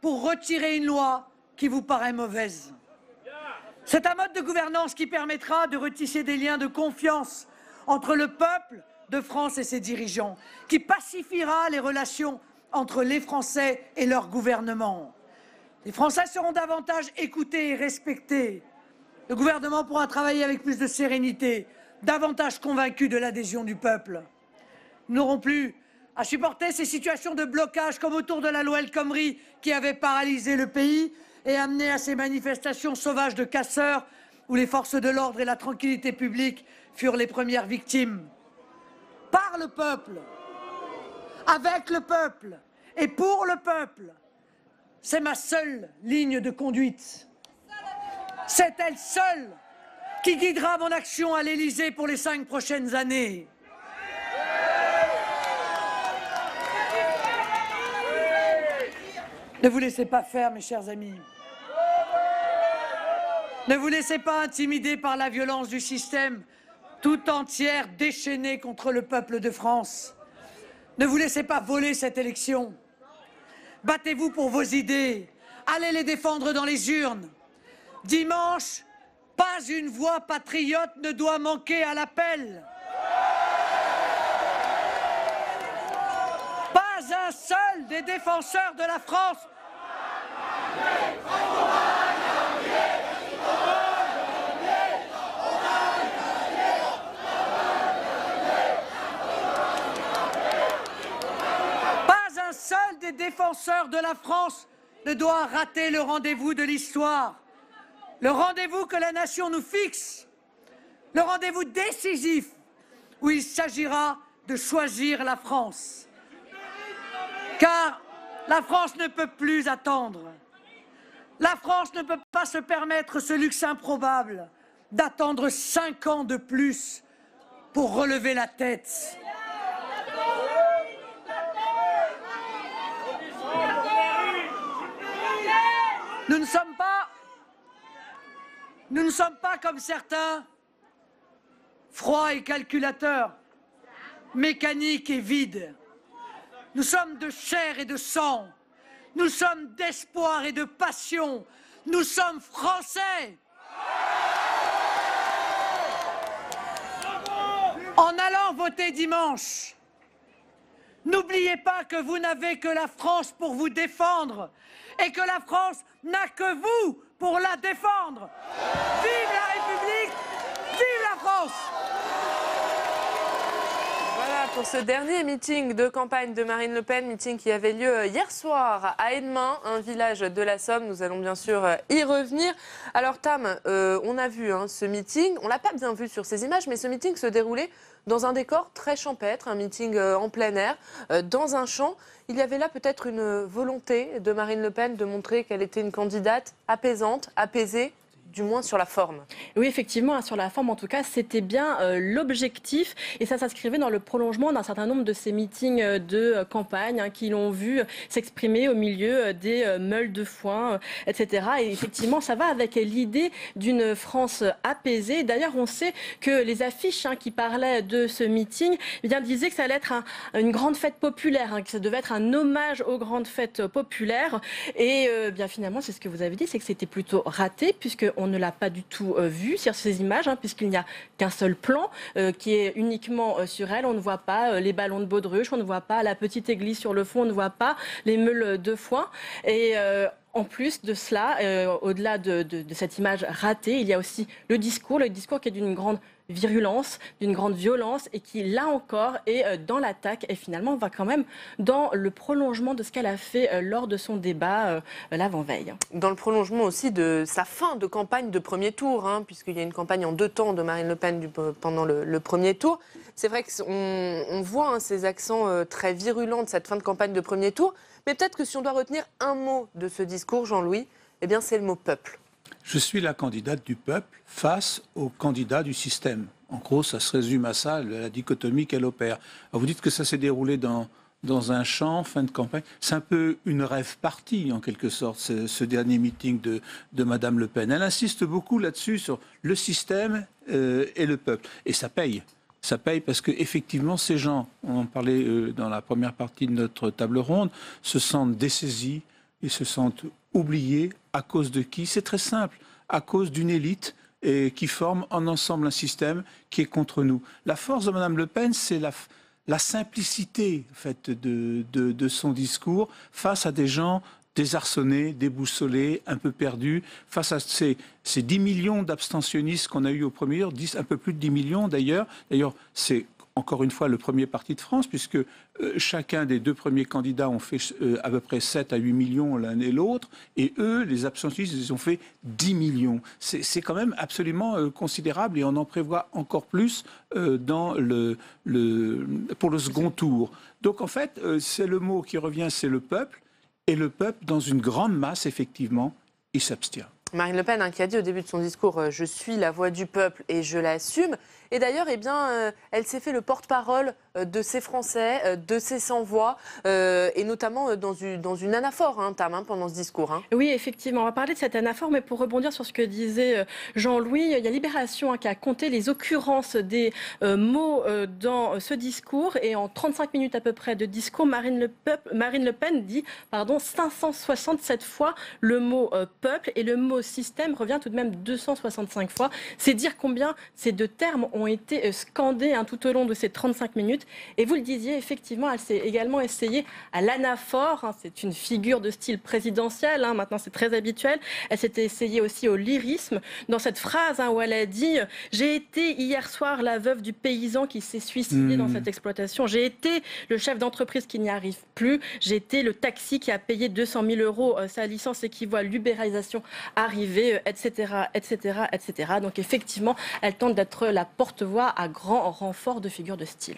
pour retirer une loi qui vous paraît mauvaise. C'est un mode de gouvernance qui permettra de retisser des liens de confiance entre le peuple de France et ses dirigeants, qui pacifiera les relations entre les Français et leur gouvernement. Les Français seront davantage écoutés et respectés. Le gouvernement pourra travailler avec plus de sérénité, davantage convaincu de l'adhésion du peuple. Nous n'aurons plus à supporter ces situations de blocage comme autour de la loi El Khomri qui avait paralysé le pays et amené à ces manifestations sauvages de casseurs où les forces de l'ordre et la tranquillité publique furent les premières victimes. Par le peuple, avec le peuple et pour le peuple, c'est ma seule ligne de conduite. C'est elle seule qui guidera mon action à l'Élysée pour les 5 prochaines années. Ne vous laissez pas faire, mes chers amis. Ne vous laissez pas intimider par la violence du système, tout entière déchaînée contre le peuple de France. Ne vous laissez pas voler cette élection. Battez-vous pour vos idées. Allez les défendre dans les urnes. Dimanche, pas une voix patriote ne doit manquer à l'appel. Pas un seul des défenseurs de la France. Pas un seul des défenseur de la France ne doit rater le rendez-vous de l'histoire. Le rendez-vous que la nation nous fixe. Le rendez-vous décisif où il s'agira de choisir la France. Car la France ne peut plus attendre. La France ne peut pas se permettre ce luxe improbable d'attendre 5 ans de plus pour relever la tête. Nous ne sommes pas comme certains, froids et calculateurs, mécaniques et vides. Nous sommes de chair et de sang. Nous sommes d'espoir et de passion. Nous sommes Français. En allant voter dimanche, n'oubliez pas que vous n'avez que la France pour vous défendre et que la France n'a que vous pour la défendre. Vive la République, vive la France! Voilà pour ce dernier meeting de campagne de Marine Le Pen, meeting qui avait lieu hier soir à Edmain, un village de la Somme. Nous allons bien sûr y revenir. Alors Tam, on a vu ce meeting, on ne l'a pas bien vu sur ces images, mais ce meeting se déroulait dans un décor très champêtre, un meeting en plein air, dans un champ. Il y avait là peut-être une volonté de Marine Le Pen de montrer qu'elle était une candidate apaisante, apaisée, du moins sur la forme. Oui, effectivement, sur la forme, en tout cas, c'était bien l'objectif. Et ça s'inscrivait dans le prolongement d'un certain nombre de ces meetings de campagne qui l'ont vu s'exprimer au milieu des meules de foin, etc. Et effectivement, ça va avec l'idée d'une France apaisée. D'ailleurs, on sait que les affiches qui parlaient de ce meeting disaient que ça allait être une grande fête populaire, que ça devait être un hommage aux grandes fêtes populaires. Et bien finalement, c'est ce que vous avez dit, c'est que c'était plutôt raté, puisqu'on ne l'a pas du tout vu sur ces images, puisqu'il n'y a qu'un seul plan qui est uniquement sur elle. On ne voit pas les ballons de baudruche, on ne voit pas la petite église sur le fond, on ne voit pas les meules de foin. Et en plus de cela, au-delà de cette image ratée, il y a aussi le discours qui est d'une grande virulence, d'une grande violence et qui, là encore, est dans l'attaque et finalement va quand même dans le prolongement de ce qu'elle a fait lors de son débat l'avant-veille. Dans le prolongement aussi de sa fin de campagne de premier tour, puisqu'il y a une campagne en 2 temps de Marine Le Pen pendant le premier tour. C'est vrai qu'on voit ces accents très virulents de cette fin de campagne de premier tour, mais peut-être que si on doit retenir un mot de ce discours, Jean-Louis, eh bien c'est le mot peuple. Je suis la candidate du peuple face au candidat du système. En gros, ça se résume à ça, la dichotomie qu'elle opère. Alors vous dites que ça s'est déroulé dans un champ, fin de campagne. C'est un peu une rêve partie, en quelque sorte, ce dernier meeting de Madame Le Pen. Elle insiste beaucoup là-dessus, sur le système et le peuple. Et ça paye. Ça paye parce qu'effectivement, ces gens, on en parlait dans la première partie de notre table ronde, se sentent dessaisis, ils se sentent oubliés. À cause de qui? C'est très simple. À cause d'une élite qui forme en ensemble un système qui est contre nous. La force de Mme Le Pen, c'est la simplicité en fait, de son discours face à des gens désarçonnés, déboussolés, un peu perdus, face à ces 10 millions d'abstentionnistes qu'on a eu au premier tour, un peu plus de 10 millions d'ailleurs. D'ailleurs, c'est encore une fois le premier parti de France, puisque chacun des 2 premiers candidats ont fait à peu près 7 à 8 millions l'un et l'autre, et eux, les abstentionnistes, ils ont fait 10 millions. C'est quand même absolument considérable, et on en prévoit encore plus pour le second tour. Donc en fait, c'est le mot qui revient, c'est le peuple, et le peuple, dans une grande masse, effectivement, il s'abstient. Marine Le Pen qui a dit au début de son discours « Je suis la voix du peuple et je l'assume ». Et d'ailleurs, elle s'est fait le porte-parole de ces Français, de ces sans-voix, et notamment dans une anaphore, Tam, pendant ce discours. Oui, effectivement. On va parler de cette anaphore, mais pour rebondir sur ce que disait Jean-Louis, il y a Libération qui a compté les occurrences des mots dans ce discours. Et en 35 minutes à peu près de discours, Marine Le Pen dit 567 fois le mot peuple, et le mot système revient tout de même 265 fois. C'est dire combien ces 2 termes ont été scandés tout au long de ces 35 minutes. Et vous le disiez, effectivement, elle s'est également essayée à l'anaphore. C'est une figure de style présidentiel. Maintenant, c'est très habituel. Elle s'était essayée aussi au lyrisme. Dans cette phrase où elle a dit « J'ai été hier soir la veuve du paysan qui s'est suicidé dans cette exploitation. J'ai été le chef d'entreprise qui n'y arrive plus. J'ai été le taxi qui a payé 200 000 € sa licence et qui voit l'ubérisation arriver, etc., etc., etc. » Donc, effectivement, elle tente d'être la porte-voix à grand renfort de figures de style.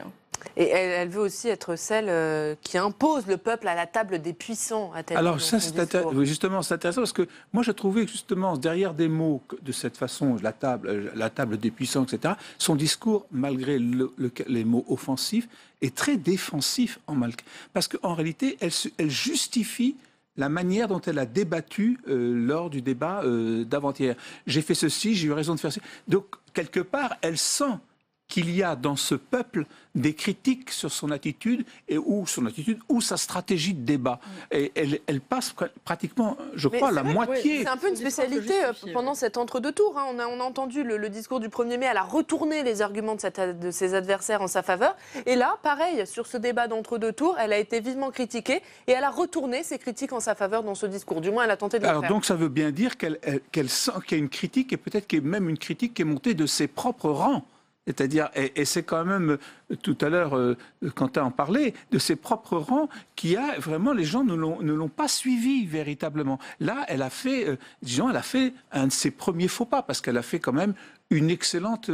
Et elle veut aussi être celle qui impose le peuple à la table des puissants. Alors ça, justement, c'est intéressant parce que moi, je trouvais que justement, derrière des mots de cette façon, la table des puissants, etc., son discours, malgré les mots offensifs, est très défensif. Parce qu'en réalité, elle justifie la manière dont elle a débattu lors du débat d'avant-hier. J'ai fait ceci, j'ai eu raison de faire ceci. Donc, quelque part, elle sent qu'il y a dans ce peuple des critiques sur son attitude ou sa stratégie de débat. Et elle passe pratiquement, je crois, la moitié. C'est un peu une spécialité pendant cet entre-deux tours. On a entendu le discours du 1er mai, elle a retourné les arguments de ses adversaires en sa faveur. Et là, pareil, sur ce débat d'entre-deux tours, elle a été vivement critiquée et elle a retourné ses critiques en sa faveur dans ce discours. Du moins, elle a tenté de le faire. Donc ça veut bien dire qu'elle sent qu'il y a une critique et peut-être qu'il y a même une critique qui est montée de ses propres rangs. C'est-à-dire, et c'est quand même, tout à l'heure, Quentin en parlait, de ses propres rangs, qui a vraiment, les gens ne l'ont pas suivi véritablement. Là, elle a fait, disons, elle a fait un de ses premiers faux pas, parce qu'elle a fait quand même une excellente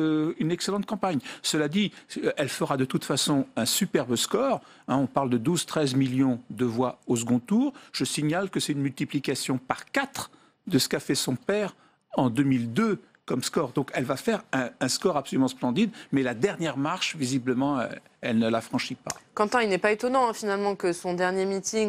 campagne. Cela dit, elle fera de toute façon un superbe score. Hein, on parle de 12-13 millions de voix au second tour. Je signale que c'est une multiplication par 4 de ce qu'a fait son père en 2002 comme score. Donc elle va faire un score absolument splendide, mais la dernière marche, visiblement, elle ne la franchit pas. Quentin, il n'est pas étonnant finalement que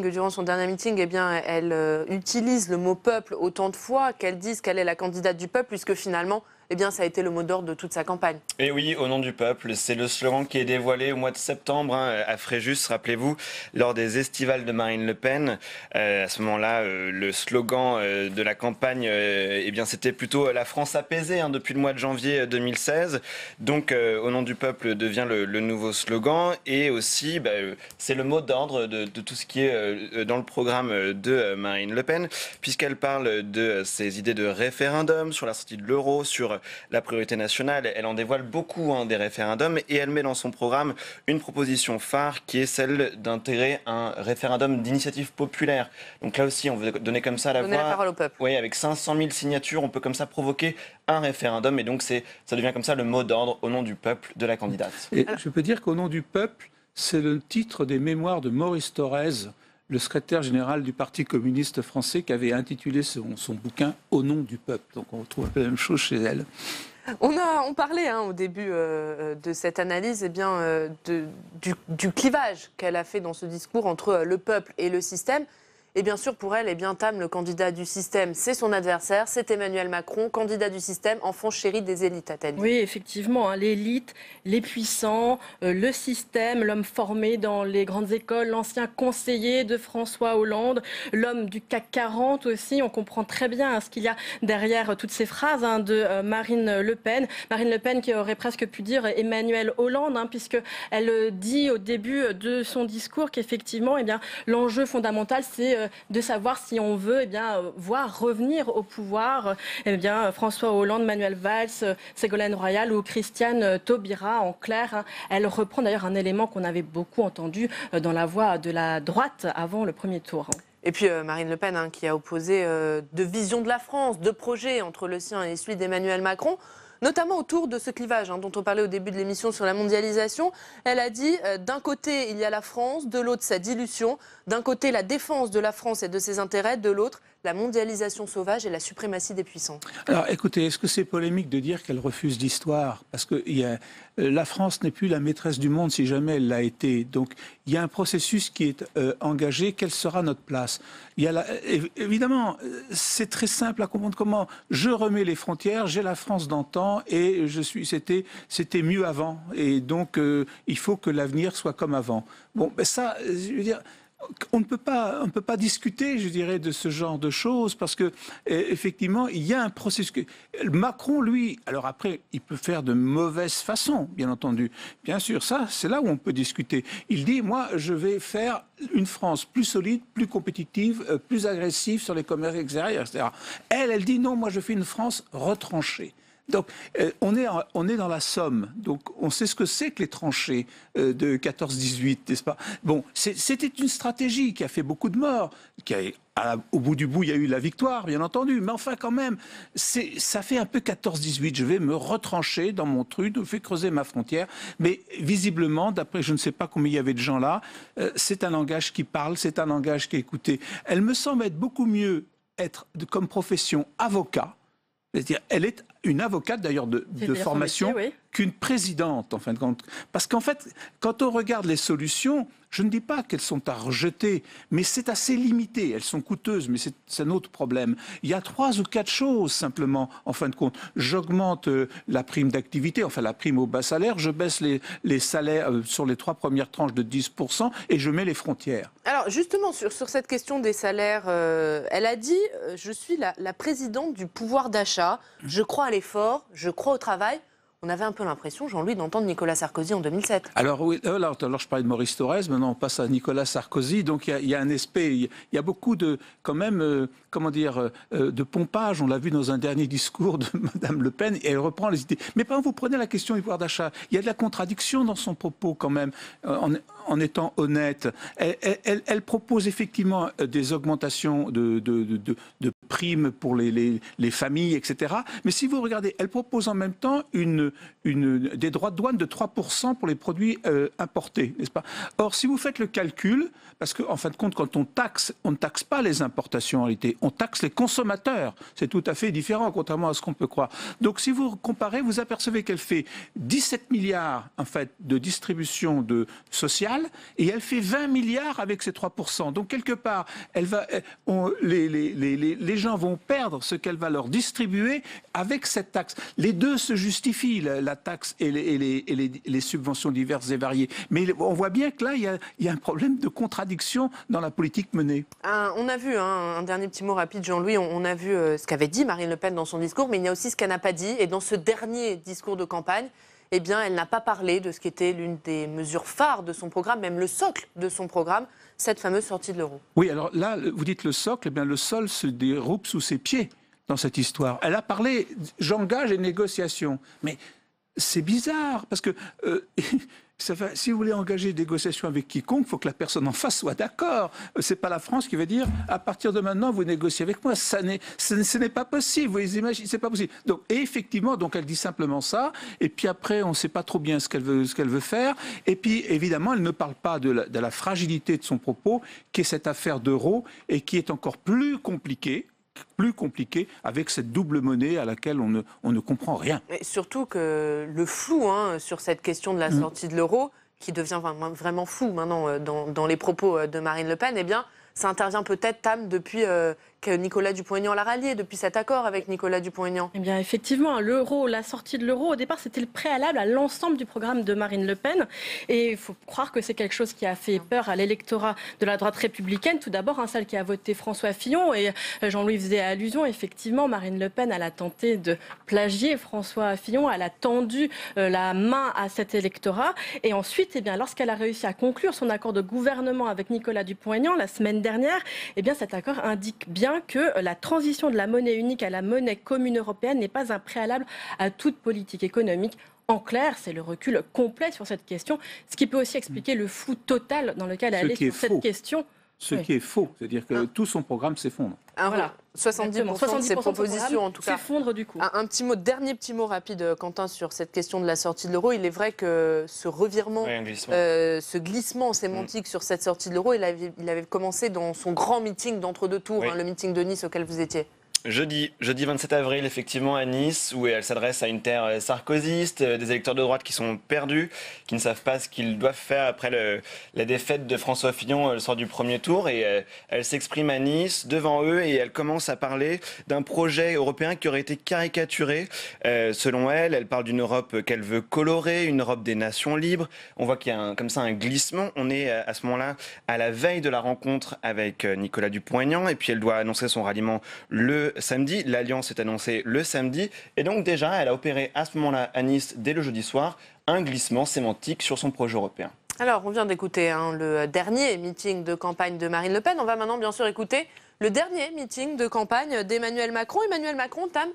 durant son dernier meeting, eh bien, elle utilise le mot peuple autant de fois, qu'elle dise qu'elle est la candidate du peuple, puisque finalement, eh bien, ça a été le mot d'ordre de toute sa campagne. Et oui, au nom du peuple, c'est le slogan qui est dévoilé au mois de septembre à Fréjus, rappelez-vous, lors des estivales de Marine Le Pen. À ce moment-là, le slogan de la campagne, eh bien, c'était plutôt la France apaisée depuis le mois de janvier 2016. Donc, au nom du peuple devient le nouveau slogan. Et aussi, c'est le mot d'ordre de tout ce qui est dans le programme de Marine Le Pen, puisqu'elle parle de ses idées de référendum sur la sortie de l'euro, sur la priorité nationale. Elle en dévoile beaucoup des référendums et elle met dans son programme une proposition phare qui est celle d'intégrer un référendum d'initiative populaire. Donc là aussi, on veut donner comme ça la parole au peuple. Oui, avec 500 000 signatures, on peut comme ça provoquer un référendum et donc ça devient comme ça le mot d'ordre au nom du peuple de la candidate. Et je peux dire qu'au nom du peuple, c'est le titre des mémoires de Maurice Thorez, le secrétaire général du Parti communiste français, qui avait intitulé son bouquin « Au nom du peuple ». Donc on retrouve un peu la même chose chez elle. On parlait au début de cette analyse du clivage qu'elle a fait dans ce discours entre le peuple et le système. Et bien sûr, pour elle, Tam, le candidat du système, c'est son adversaire, c'est Emmanuel Macron, candidat du système, enfant chéri des élites, a-t-elle dit. Oui, effectivement, l'élite, les puissants, le système, l'homme formé dans les grandes écoles, l'ancien conseiller de François Hollande, l'homme du CAC 40 aussi. On comprend très bien ce qu'il y a derrière toutes ces phrases de Marine Le Pen. Marine Le Pen qui aurait presque pu dire Emmanuel Hollande, puisqu'elle dit au début de son discours qu'effectivement, l'enjeu fondamental, c'est de savoir si on veut voir revenir au pouvoir François Hollande, Manuel Valls, Ségolène Royal ou Christiane Taubira. En clair, elle reprend d'ailleurs un élément qu'on avait beaucoup entendu dans la voix de la droite avant le premier tour. Et puis Marine Le Pen qui a opposé de vision de la France, de projets entre le sien et celui d'Emmanuel Macron, notamment autour de ce clivage dont on parlait au début de l'émission sur la mondialisation. Elle a dit d'un côté il y a la France, de l'autre sa dilution, d'un côté la défense de la France et de ses intérêts, de l'autre la mondialisation sauvage et la suprématie des puissants. Alors écoutez, est-ce que c'est polémique de dire qu'elle refuse d'histoire? Parce que la France n'est plus la maîtresse du monde si jamais elle l'a été. Donc il y a un processus qui est engagé. Quelle sera notre place? Évidemment, c'est très simple à comprendre comment je remets les frontières, j'ai la France d'antan et c'était mieux avant. Et donc il faut que l'avenir soit comme avant. Bon, ben ça, je veux dire... On ne peut pas discuter, je dirais, de ce genre de choses parce que effectivement, il y a un processus. Macron, lui, alors après, il peut faire de mauvaise façon, bien entendu. Bien sûr, ça, c'est là où on peut discuter. Il dit, moi, je vais faire une France plus solide, plus compétitive, plus agressive sur les commerces extérieurs, etc. Elle dit, non, moi, je fais une France retranchée. Donc, on est dans la Somme. Donc, on sait ce que c'est que les tranchées de 14-18, n'est-ce pas? Bon, c'était une stratégie qui a fait beaucoup de morts. Au bout du bout, il y a eu la victoire, bien entendu. Mais enfin, quand même, ça fait un peu 14-18. Je vais me retrancher dans mon truc, je vais creuser ma frontière. Mais visiblement, d'après, je ne sais pas combien il y avait de gens là, c'est un langage qui parle, c'est un langage qui est écouté. Elle me semble être beaucoup mieux comme profession avocat. C'est-à-dire, elle est une avocate d'ailleurs de formation qu'une présidente, en fin de compte. Parce qu'en fait, quand on regarde les solutions, je ne dis pas qu'elles sont à rejeter, mais c'est assez limité. Elles sont coûteuses, mais c'est un autre problème. Il y a 3 ou 4 choses, simplement, en fin de compte. J'augmente la prime d'activité, enfin la prime au bas salaire, je baisse les salaires sur les 3 premières tranches de 10% et je mets les frontières. Alors justement, sur cette question des salaires, elle a dit « Je suis la présidente du pouvoir d'achat, je crois à l'effort, je crois au travail ». on avait un peu l'impression, Jean-Louis, d'entendre Nicolas Sarkozy en 2007. Alors oui, alors je parlais de Maurice Thorez, maintenant on passe à Nicolas Sarkozy. Donc il y a un aspect, il y a beaucoup de, quand même, de pompage. On l'a vu dans un dernier discours de Madame Le Pen, et elle reprend les idées. Mais par exemple, vous prenez la question du pouvoir d'achat. Il y a de la contradiction dans son propos quand même, en étant honnête. Elle propose effectivement des augmentations de primes pour les familles, etc. Mais si vous regardez, elle propose en même temps des droits de douane de 3% pour les produits importés, n'est-ce pas? Or, si vous faites le calcul, parce qu'en fin de compte, quand on ne taxe pas les importations en réalité, on taxe les consommateurs. C'est tout à fait différent, contrairement à ce qu'on peut croire. Donc, si vous comparez, vous apercevez qu'elle fait 17 milliards, en fait, de distribution sociale, et elle fait 20 milliards avec ces 3%. Donc, quelque part, les gens vont perdre ce qu'elle va leur distribuer avec cette taxe. Les deux se justifient, la taxe et les subventions diverses et variées. Mais on voit bien que là, il y a un problème de contradiction dans la politique menée. On a vu, un dernier petit mot rapide, Jean-Louis, on a vu ce qu'avait dit Marine Le Pen dans son discours, mais il y a aussi ce qu'elle n'a pas dit. Et dans ce dernier discours de campagne, eh bien, elle n'a pas parlé de ce qui était l'une des mesures phares de son programme, même le socle de son programme, cette fameuse sortie de l'euro. Oui, alors là, vous dites le socle, eh bien, le sol se dérobe sous ses pieds dans cette histoire. Elle a parlé, j'engage les négociations. Mais c'est bizarre, parce que si vous voulez engager des négociations avec quiconque, il faut que la personne en face soit d'accord. Ce n'est pas la France qui va dire, à partir de maintenant, vous négociez avec moi. Ce n'est pas possible, vous les imaginez, c'est pas possible. Donc, et effectivement, donc elle dit simplement ça, et puis après, on ne sait pas trop bien ce qu'elle veut faire. Et puis, évidemment, elle ne parle pas de la fragilité de son propos, qui est cette affaire d'euro, et qui est encore plus compliquée avec cette double monnaie à laquelle on ne comprend rien. Et surtout que le flou sur cette question de la sortie de l'euro, qui devient vraiment flou maintenant dans les propos de Marine Le Pen, eh bien, ça intervient peut-être, Tam, depuis que Nicolas Dupont-Aignan l'a rallié, depuis cet accord avec Nicolas Dupont-Aignan. Eh bien, effectivement, l'euro, la sortie de l'euro, au départ, c'était le préalable à l'ensemble du programme de Marine Le Pen. Et il faut croire que c'est quelque chose qui a fait peur à l'électorat de la droite républicaine. Tout d'abord, celle qui a voté François Fillon. Et Jean-Louis faisait allusion, effectivement, Marine Le Pen, elle a tenté de plagier François Fillon. Elle a tendu la main à cet électorat. Et ensuite, eh bien, lorsqu'elle a réussi à conclure son accord de gouvernement avec Nicolas Dupont-Aignan la semaine dernière, eh bien, cet accord indique bien que la transition de la monnaie unique à la monnaie commune européenne n'est pas un préalable à toute politique économique. En clair, c'est le recul complet sur cette question, ce qui peut aussi expliquer le flou total dans lequel elle est sur cette question. Ce qui est faux, c'est-à-dire que tout son programme s'effondre. Voilà, 70% de ses propositions en tout cas s'effondrent du coup. Dernier petit mot rapide, Quentin, sur cette question de la sortie de l'euro. Il est vrai que ce revirement, ce glissement sémantique sur cette sortie de l'euro, il avait commencé dans son grand meeting d'entre-deux tours, le meeting de Nice auquel vous étiez. Jeudi 27 avril, effectivement, à Nice, où elle s'adresse à une terre sarkozyste, des électeurs de droite qui sont perdus, qui ne savent pas ce qu'ils doivent faire après la défaite de François Fillon le soir du premier tour. Et elle s'exprime à Nice, devant eux, et elle commence à parler d'un projet européen qui aurait été caricaturé. Selon elle, elle parle d'une Europe qu'elle veut colorer, une Europe des nations libres. On voit qu'il y a comme ça un glissement. On est à ce moment-là à la veille de la rencontre avec Nicolas Dupont-Aignan, et puis elle doit annoncer son ralliement le samedi. L'alliance est annoncée le samedi. Et donc déjà, elle a opéré à ce moment-là à Nice, dès le jeudi soir, un glissement sémantique sur son projet européen. Alors, on vient d'écouter le dernier meeting de campagne de Marine Le Pen. On va maintenant bien sûr écouter le dernier meeting de campagne d'Emmanuel Macron. Emmanuel Macron, Tam,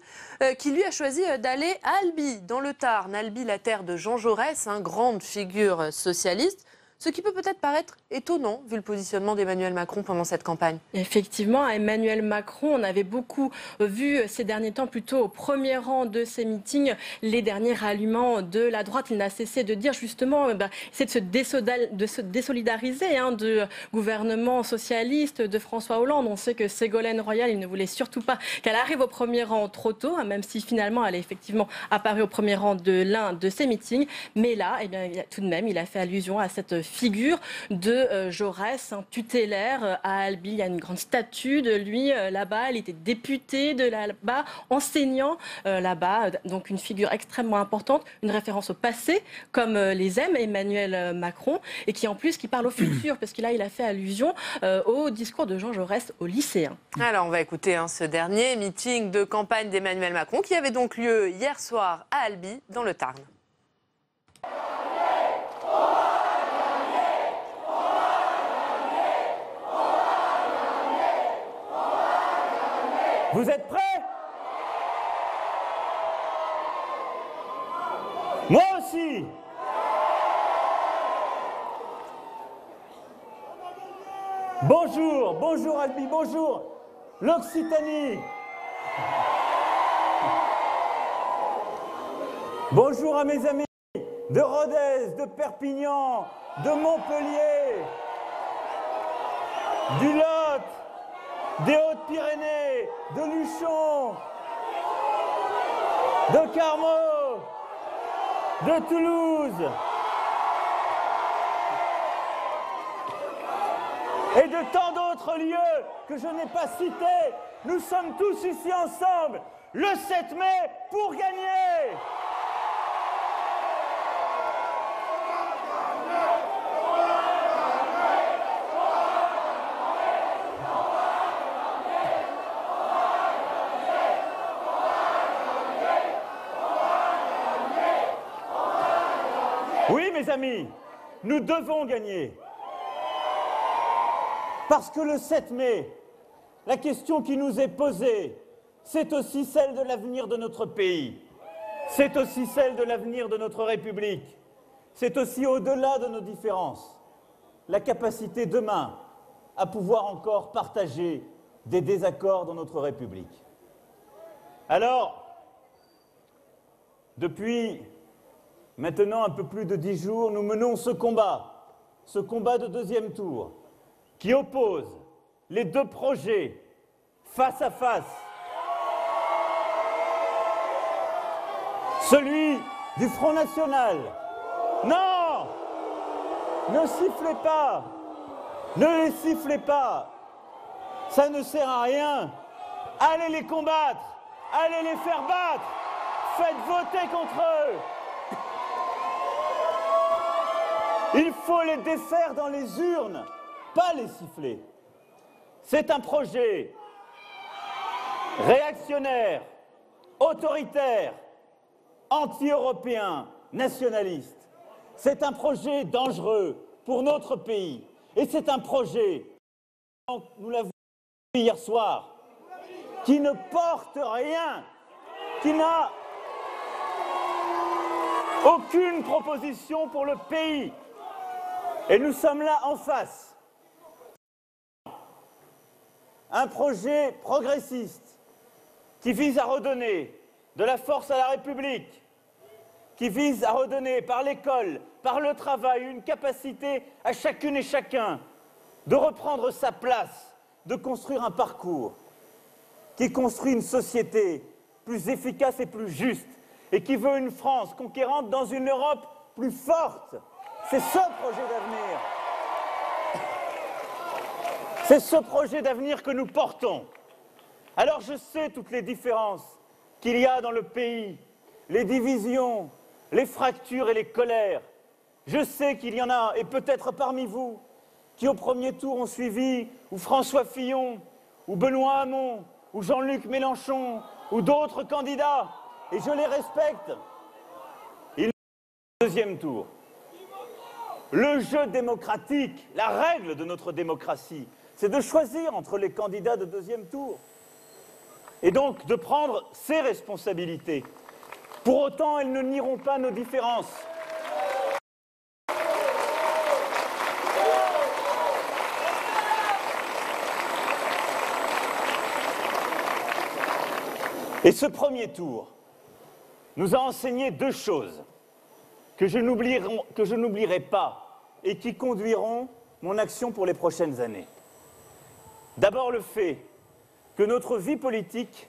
qui lui a choisi d'aller à Albi, dans le Tarn. Albi, la terre de Jean Jaurès, grande figure socialiste. Ce qui peut peut-être paraître étonnant, vu le positionnement d'Emmanuel Macron pendant cette campagne. Effectivement, Emmanuel Macron, on avait beaucoup vu ces derniers temps, plutôt au premier rang de ces meetings, les derniers ralliements de la droite. Il n'a cessé de dire justement, c'est de se désolidariser du gouvernement socialiste de François Hollande. On sait que Ségolène Royal, il ne voulait surtout pas qu'elle arrive au premier rang trop tôt, même si finalement elle est effectivement apparue au premier rang de l'un de ces meetings. Mais là, tout de même, il a fait allusion à cette figure de Jaurès, tutélaire à Albi. Il y a une grande statue de lui là-bas. Il était député de là-bas, enseignant là-bas. Donc une figure extrêmement importante, une référence au passé, comme les aime Emmanuel Macron, et qui en plus qui parle au futur, parce que là il a fait allusion au discours de Jean Jaurès aux lycéens. Alors on va écouter ce dernier meeting de campagne d'Emmanuel Macron qui avait donc lieu hier soir à Albi, dans le Tarn. Vous êtes prêts? Moi aussi. Bonjour, bonjour Albi, bonjour l'Occitanie. Bonjour à mes amis de Rodez, de Perpignan, de Montpellier, du Lot, des Hautes-Pyrénées, de Luchon, de Carmaux, de Toulouse et de tant d'autres lieux que je n'ai pas cités. Nous sommes tous ici ensemble le 7 mai pour gagner. Oui, mes amis, nous devons gagner. Parce que le 7 mai, la question qui nous est posée, c'est aussi celle de l'avenir de notre pays. C'est aussi celle de l'avenir de notre République. C'est aussi au-delà de nos différences, la capacité demain à pouvoir encore partager des désaccords dans notre République. Alors, depuis maintenant un peu plus de 10 jours, nous menons ce combat de deuxième tour, qui oppose les deux projets face à face. Celui du Front National. Non! Ne sifflez pas! Ne les sifflez pas! Ça ne sert à rien. Allez les combattre! Allez les faire battre! Faites voter contre eux! Il faut les défaire dans les urnes, pas les siffler. C'est un projet réactionnaire, autoritaire, anti-européen, nationaliste. C'est un projet dangereux pour notre pays. Et c'est un projet, nous l'avons vu hier soir, qui ne porte rien, qui n'a aucune proposition pour le pays. Et nous sommes là en face. Un projet progressiste qui vise à redonner de la force à la République, qui vise à redonner par l'école, par le travail, une capacité à chacune et chacun de reprendre sa place, de construire un parcours, qui construit une société plus efficace et plus juste, et qui veut une France conquérante dans une Europe plus forte. C'est ce projet d'avenir. C'est ce projet d'avenir que nous portons. Alors je sais toutes les différences qu'il y a dans le pays, les divisions, les fractures et les colères. Je sais qu'il y en a, et peut-être parmi vous, qui au premier tour ont suivi ou François Fillon, ou Benoît Hamon, ou Jean-Luc Mélenchon, ou d'autres candidats, et je les respecte. Ils ont deuxième tour. Le jeu démocratique, la règle de notre démocratie, c'est de choisir entre les candidats de deuxième tour. Et donc de prendre ses responsabilités. Pour autant, elles ne nieront pas nos différences. Et ce premier tour nous a enseigné deux choses que je n'oublierai pas et qui conduiront mon action pour les prochaines années. D'abord le fait que notre vie politique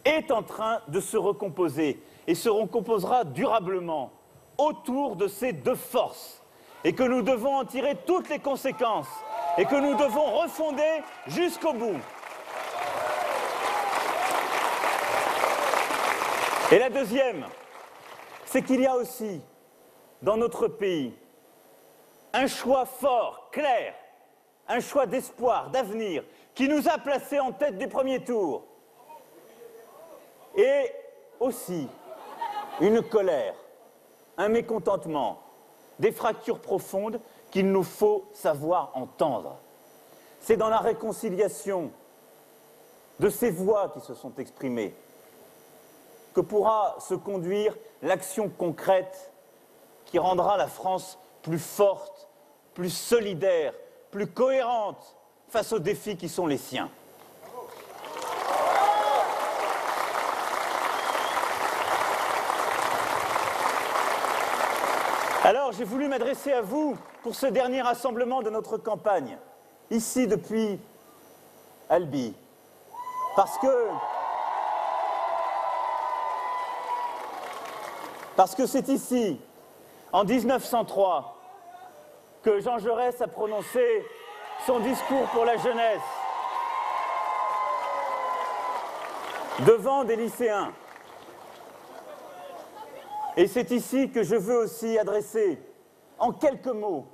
est en train de se recomposer et se recomposera durablement autour de ces deux forces. et que nous devons en tirer toutes les conséquences et que nous devons refonder jusqu'au bout. Et la deuxième, c'est qu'il y a aussi, dans notre pays, un choix fort, clair, un choix d'espoir, d'avenir, qui nous a placés en tête du premier tour. Et aussi une colère, un mécontentement, des fractures profondes qu'il nous faut savoir entendre. C'est dans la réconciliation de ces voix qui se sont exprimées que pourra se conduire l'action concrète qui rendra la France plus forte, plus solidaire, plus cohérente face aux défis qui sont les siens. Alors, j'ai voulu m'adresser à vous pour ce dernier rassemblement de notre campagne, ici depuis Albi, parce que c'est ici, en 1903, que Jean Jaurès a prononcé son discours pour la jeunesse devant des lycéens. Et c'est ici que je veux aussi adresser, en quelques mots,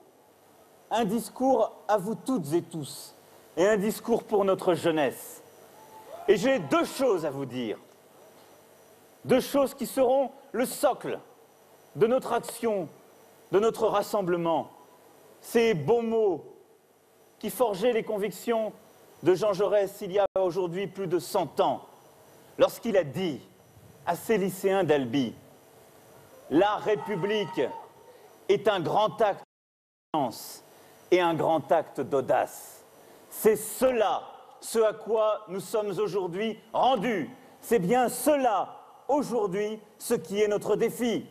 un discours à vous toutes et tous, et un discours pour notre jeunesse. Et j'ai deux choses à vous dire, deux choses qui seront le socle de notre action, de notre rassemblement. Ces beaux mots qui forgeaient les convictions de Jean Jaurès il y a aujourd'hui plus de 100 ans, lorsqu'il a dit à ces lycéens d'Albi: la République est un grand acte de confiance et un grand acte d'audace. C'est cela, ce à quoi nous sommes aujourd'hui rendus. C'est bien cela, aujourd'hui, ce qui est notre défi.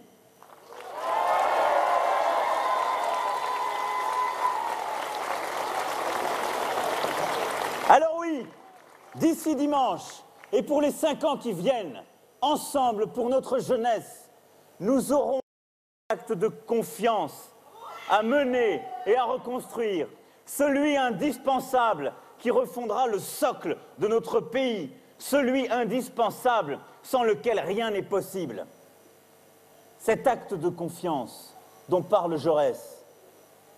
Alors oui, d'ici dimanche, et pour les 5 ans qui viennent, ensemble pour notre jeunesse, nous aurons un acte de confiance à mener et à reconstruire, celui indispensable qui refondera le socle de notre pays, celui indispensable sans lequel rien n'est possible. Cet acte de confiance dont parle Jaurès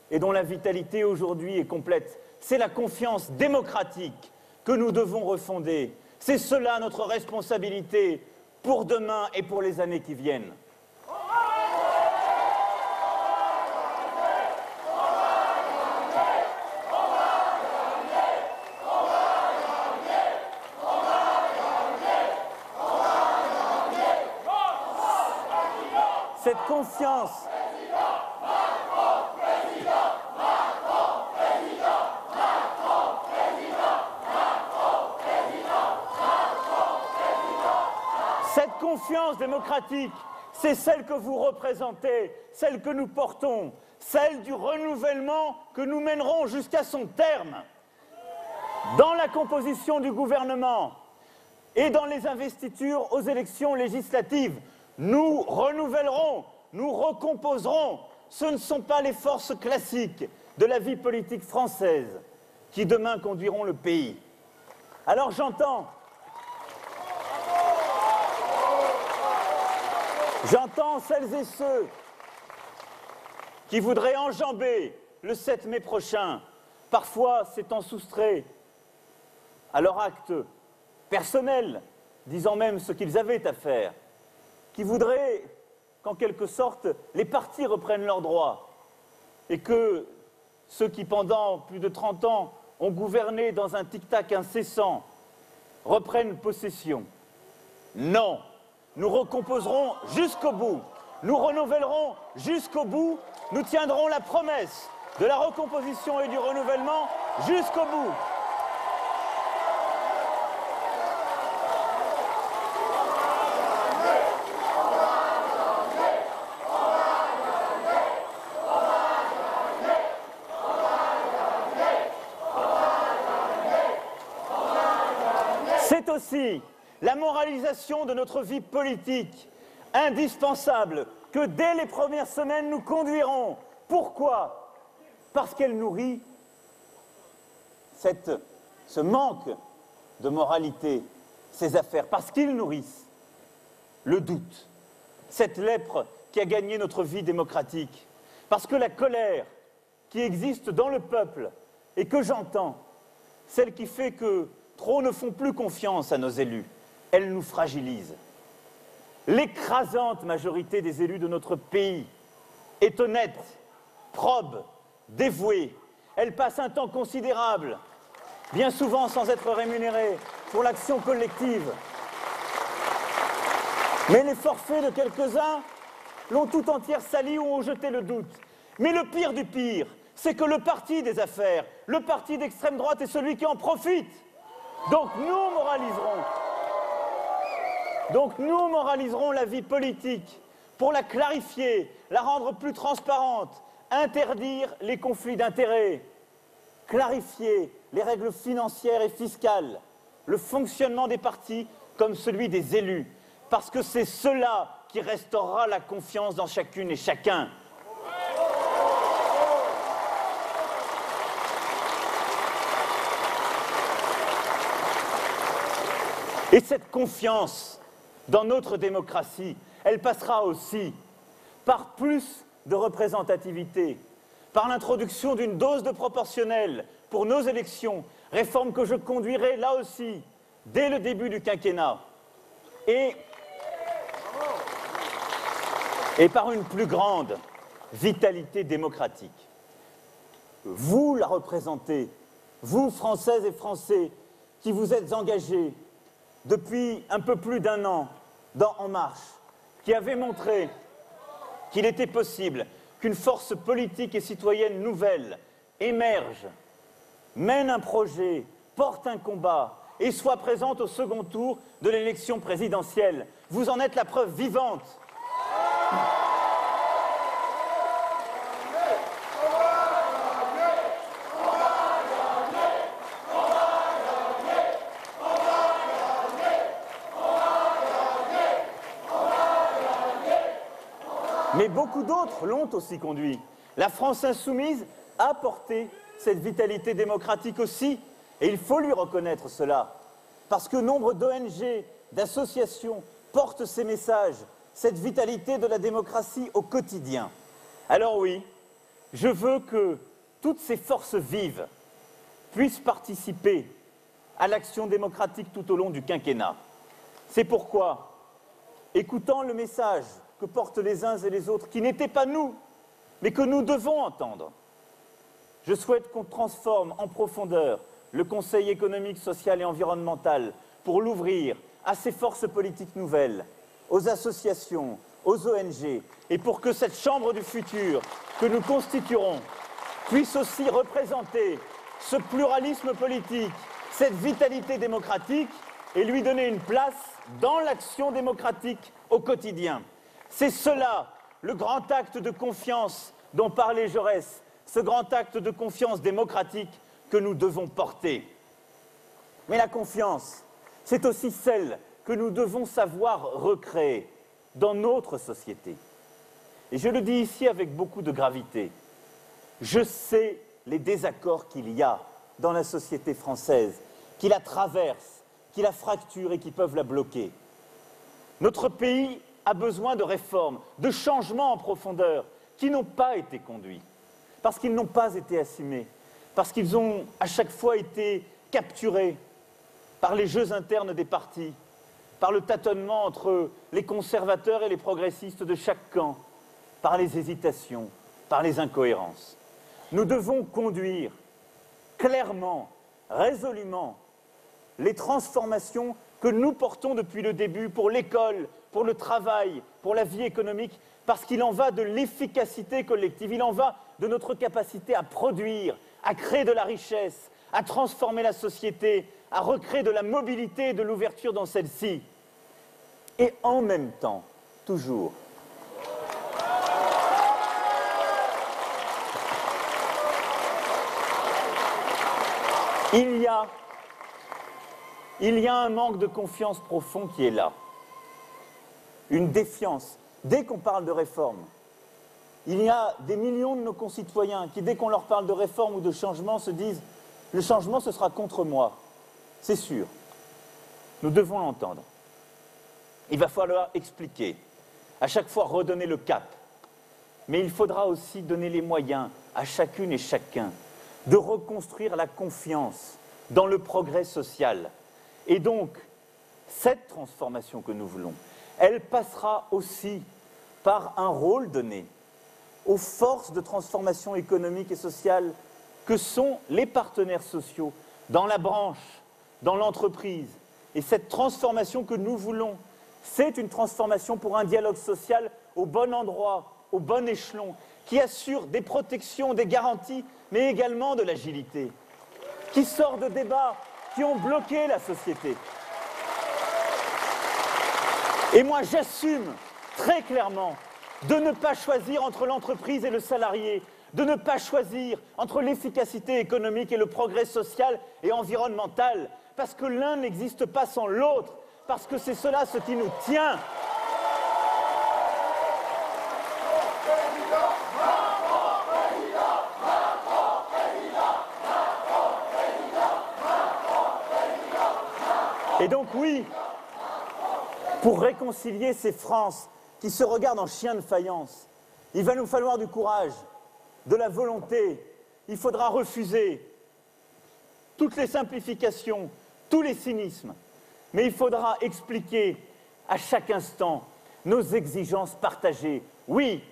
et dont la vitalité aujourd'hui est complète, c'est la confiance démocratique que nous devons refonder. C'est cela notre responsabilité pour demain et pour les années qui viennent. Cette confiance, cette confiance démocratique, c'est celle que vous représentez, celle que nous portons, celle du renouvellement que nous mènerons jusqu'à son terme. Dans la composition du gouvernement et dans les investitures aux élections législatives, nous renouvellerons, nous recomposerons. Ce ne sont pas les forces classiques de la vie politique française qui demain conduiront le pays. Alors j'entends celles et ceux qui voudraient enjamber le 7 mai prochain, parfois s'étant soustraits à leur acte personnel, disant même ce qu'ils avaient à faire, qui voudraient qu'en quelque sorte les partis reprennent leurs droits et que ceux qui pendant plus de 30 ans ont gouverné dans un tic-tac incessant reprennent possession. Non, nous recomposerons jusqu'au bout, nous renouvellerons jusqu'au bout, nous tiendrons la promesse de la recomposition et du renouvellement jusqu'au bout. C'est aussi la moralisation de notre vie politique, indispensable, que dès les premières semaines nous conduirons Pourquoi? Parce qu'elle nourrit ce manque de moralité, ces affaires, parce qu'ils nourrissent le doute, cette lèpre qui a gagné notre vie démocratique, parce que la colère qui existe dans le peuple et que j'entends, celle qui fait que trop ne font plus confiance à nos élus, elle nous fragilise. L'écrasante majorité des élus de notre pays est honnête, probe, dévouée. Elle passe un temps considérable, bien souvent sans être rémunérée, pour l'action collective. Mais les forfaits de quelques-uns l'ont tout entière sali ou ont jeté le doute. Mais le pire du pire, c'est que le parti des affaires, le parti d'extrême droite est celui qui en profite. Donc nous moraliserons la vie politique pour la clarifier, la rendre plus transparente, interdire les conflits d'intérêts, clarifier les règles financières et fiscales, le fonctionnement des partis comme celui des élus, parce que c'est cela qui restaurera la confiance dans chacune et chacun. Et cette confiance dans notre démocratie, elle passera aussi par plus de représentativité, par l'introduction d'une dose de proportionnelle pour nos élections, réforme que je conduirai là aussi dès le début du quinquennat, et par une plus grande vitalité démocratique. Vous la représentez, vous, Françaises et Français, qui vous êtes engagés depuis un peu plus d'un an dans En Marche, qui avez montré qu'il était possible qu'une force politique et citoyenne nouvelle émerge, mène un projet, porte un combat et soit présente au second tour de l'élection présidentielle. Vous en êtes la preuve vivante. Mais beaucoup d'autres l'ont aussi conduit. La France insoumise a porté cette vitalité démocratique aussi, et il faut lui reconnaître cela, parce que nombre d'ONG, d'associations portent ces messages, cette vitalité de la démocratie au quotidien. Alors oui, je veux que toutes ces forces vives puissent participer à l'action démocratique tout au long du quinquennat. C'est pourquoi, écoutant le message que portent les uns et les autres, qui n'étaient pas nous, mais que nous devons entendre, je souhaite qu'on transforme en profondeur le Conseil économique, social et environnemental pour l'ouvrir à ces forces politiques nouvelles, aux associations, aux ONG, et pour que cette Chambre du futur que nous constituerons puisse aussi représenter ce pluralisme politique, cette vitalité démocratique, et lui donner une place dans l'action démocratique au quotidien. C'est cela, le grand acte de confiance dont parlait Jaurès, ce grand acte de confiance démocratique que nous devons porter. Mais la confiance, c'est aussi celle que nous devons savoir recréer dans notre société. Et je le dis ici avec beaucoup de gravité. Je sais les désaccords qu'il y a dans la société française, qui la traversent, qui la fracturent et qui peuvent la bloquer. Notre pays a besoin de réformes, de changements en profondeur qui n'ont pas été conduits, parce qu'ils n'ont pas été assumés, parce qu'ils ont à chaque fois été capturés par les jeux internes des partis, par le tâtonnement entre les conservateurs et les progressistes de chaque camp, par les hésitations, par les incohérences. Nous devons conduire clairement, résolument, les transformations que nous portons depuis le début pour l'école, pour le travail, pour la vie économique, parce qu'il en va de l'efficacité collective, il en va de notre capacité à produire, à créer de la richesse, à transformer la société, à recréer de la mobilité et de l'ouverture dans celle-ci. Et en même temps, toujours, il y a un manque de confiance profond qui est là. Une défiance. Dès qu'on parle de réforme, il y a des millions de nos concitoyens qui, dès qu'on leur parle de réforme ou de changement, se disent « le changement, ce sera contre moi ». C'est sûr. Nous devons l'entendre. Il va falloir expliquer, à chaque fois redonner le cap. Mais il faudra aussi donner les moyens à chacune et chacun de reconstruire la confiance dans le progrès social. Et donc, cette transformation que nous voulons, elle passera aussi par un rôle donné aux forces de transformation économique et sociale que sont les partenaires sociaux dans la branche, dans l'entreprise. Et cette transformation que nous voulons, c'est une transformation pour un dialogue social au bon endroit, au bon échelon, qui assure des protections, des garanties, mais également de l'agilité, qui sort de débats qui ont bloqué la société. Et moi, j'assume très clairement de ne pas choisir entre l'entreprise et le salarié, de ne pas choisir entre l'efficacité économique et le progrès social et environnemental, parce que l'un n'existe pas sans l'autre, parce que c'est cela ce qui nous tient. Et donc oui, pour réconcilier ces France qui se regardent en chien de faïence, il va nous falloir du courage, de la volonté. Il faudra refuser toutes les simplifications, tous les cynismes. Mais il faudra expliquer à chaque instant nos exigences partagées. Oui,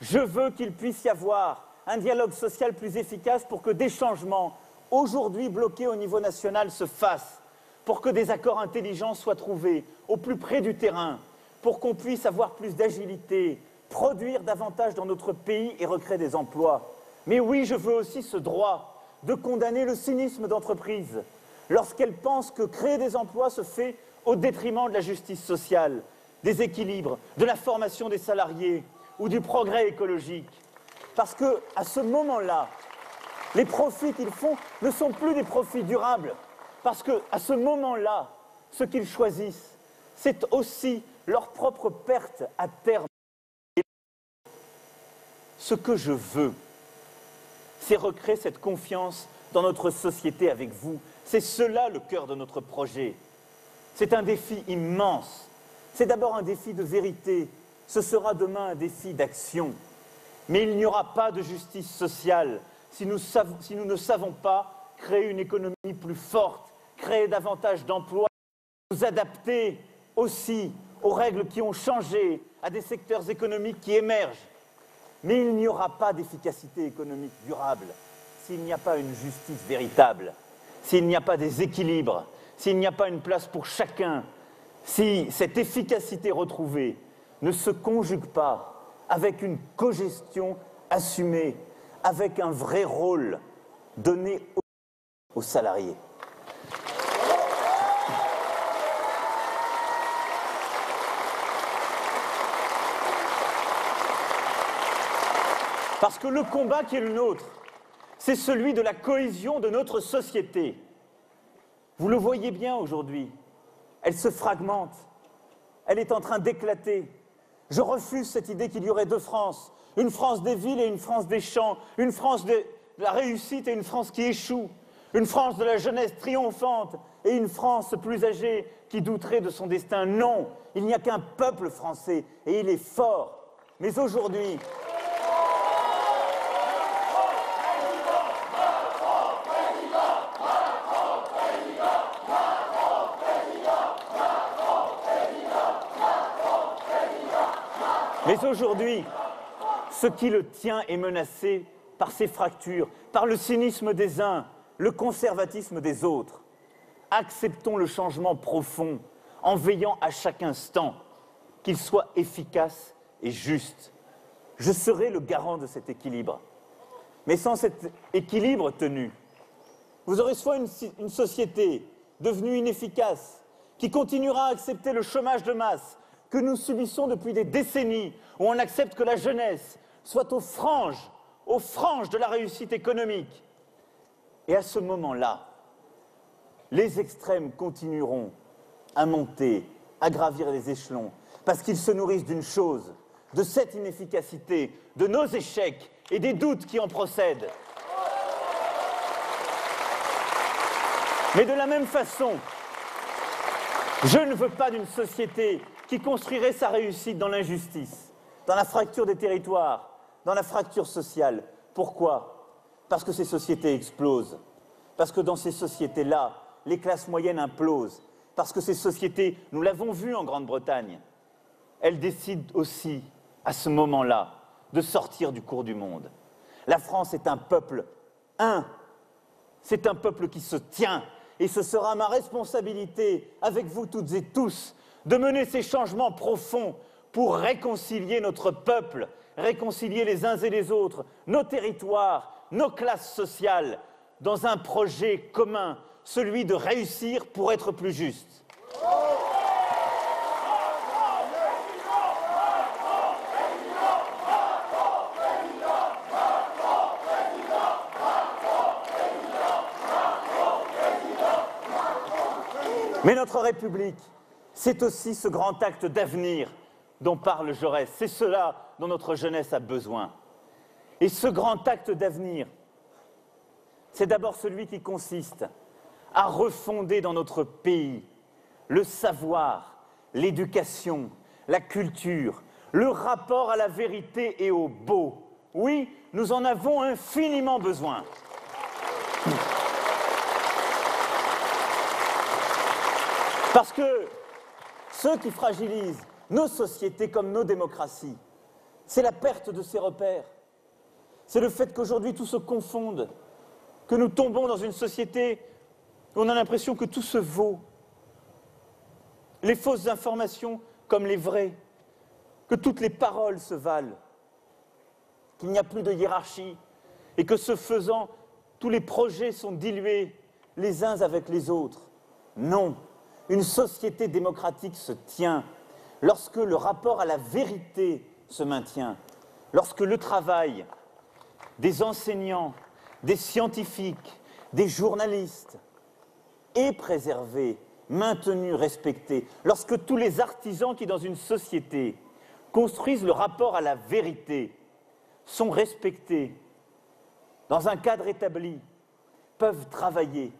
je veux qu'il puisse y avoir un dialogue social plus efficace pour que des changements, aujourd'hui bloqués au niveau national, se fassent, pour que des accords intelligents soient trouvés au plus près du terrain, pour qu'on puisse avoir plus d'agilité, produire davantage dans notre pays et recréer des emplois. Mais oui, je veux aussi ce droit de condamner le cynisme d'entreprises lorsqu'elles pensent que créer des emplois se fait au détriment de la justice sociale, des équilibres, de la formation des salariés ou du progrès écologique. Parce qu'à ce moment-là, les profits qu'ils font ne sont plus des profits durables. Parce qu'à ce moment-là, ce qu'ils choisissent, c'est aussi leur propre perte à terme. Ce que je veux, c'est recréer cette confiance dans notre société avec vous. C'est cela le cœur de notre projet. C'est un défi immense. C'est d'abord un défi de vérité. Ce sera demain un défi d'action. Mais il n'y aura pas de justice sociale si nous ne savons pas créer une économie plus forte, créer davantage d'emplois, nous adapter aussi aux règles qui ont changé, à des secteurs économiques qui émergent. Mais il n'y aura pas d'efficacité économique durable s'il n'y a pas une justice véritable, s'il n'y a pas des équilibres, s'il n'y a pas une place pour chacun, si cette efficacité retrouvée ne se conjugue pas avec une cogestion assumée, avec un vrai rôle donné aux salariés. Parce que le combat qui est le nôtre, c'est celui de la cohésion de notre société. Vous le voyez bien aujourd'hui, elle se fragmente, elle est en train d'éclater. Je refuse cette idée qu'il y aurait deux France, une France des villes et une France des champs, une France de la réussite et une France qui échoue, une France de la jeunesse triomphante et une France plus âgée qui douterait de son destin. Non, il n'y a qu'un peuple français et il est fort. Mais aujourd'hui, ce qui le tient est menacé par ces fractures, par le cynisme des uns, le conservatisme des autres. Acceptons le changement profond en veillant à chaque instant qu'il soit efficace et juste. Je serai le garant de cet équilibre. Mais sans cet équilibre tenu, vous aurez soit une société devenue inefficace, qui continuera à accepter le chômage de masse que nous subissons depuis des décennies, où on accepte que la jeunesse soit aux franges de la réussite économique. Et à ce moment-là, les extrêmes continueront à monter, à gravir les échelons, parce qu'ils se nourrissent d'une chose, de cette inefficacité, de nos échecs et des doutes qui en procèdent. Mais de la même façon, je ne veux pas d'une société qui construirait sa réussite dans l'injustice, dans la fracture des territoires, dans la fracture sociale. Pourquoi? Parce que ces sociétés explosent. Parce que dans ces sociétés-là, les classes moyennes implosent. Parce que ces sociétés, nous l'avons vu en Grande-Bretagne, elles décident aussi, à ce moment-là, de sortir du cours du monde. La France est un peuple un. C'est un peuple qui se tient. Et ce sera ma responsabilité, avec vous toutes et tous, de mener ces changements profonds pour réconcilier notre peuple, réconcilier les uns et les autres, nos territoires, nos classes sociales, dans un projet commun, celui de réussir pour être plus juste. Mais notre République, c'est aussi ce grand acte d'avenir dont parle Jaurès. C'est cela dont notre jeunesse a besoin. Et ce grand acte d'avenir, c'est d'abord celui qui consiste à refonder dans notre pays le savoir, l'éducation, la culture, le rapport à la vérité et au beau. Oui, nous en avons infiniment besoin. Parce que ce qui fragilise nos sociétés comme nos démocraties, c'est la perte de ces repères. C'est le fait qu'aujourd'hui tout se confonde, que nous tombons dans une société où on a l'impression que tout se vaut. Les fausses informations comme les vraies, que toutes les paroles se valent, qu'il n'y a plus de hiérarchie et que ce faisant, tous les projets sont dilués les uns avec les autres. Non. Une société démocratique se tient lorsque le rapport à la vérité se maintient, lorsque le travail des enseignants, des scientifiques, des journalistes est préservé, maintenu, respecté, lorsque tous les artisans qui, dans une société, construisent le rapport à la vérité, sont respectés, dans un cadre établi, peuvent travailler.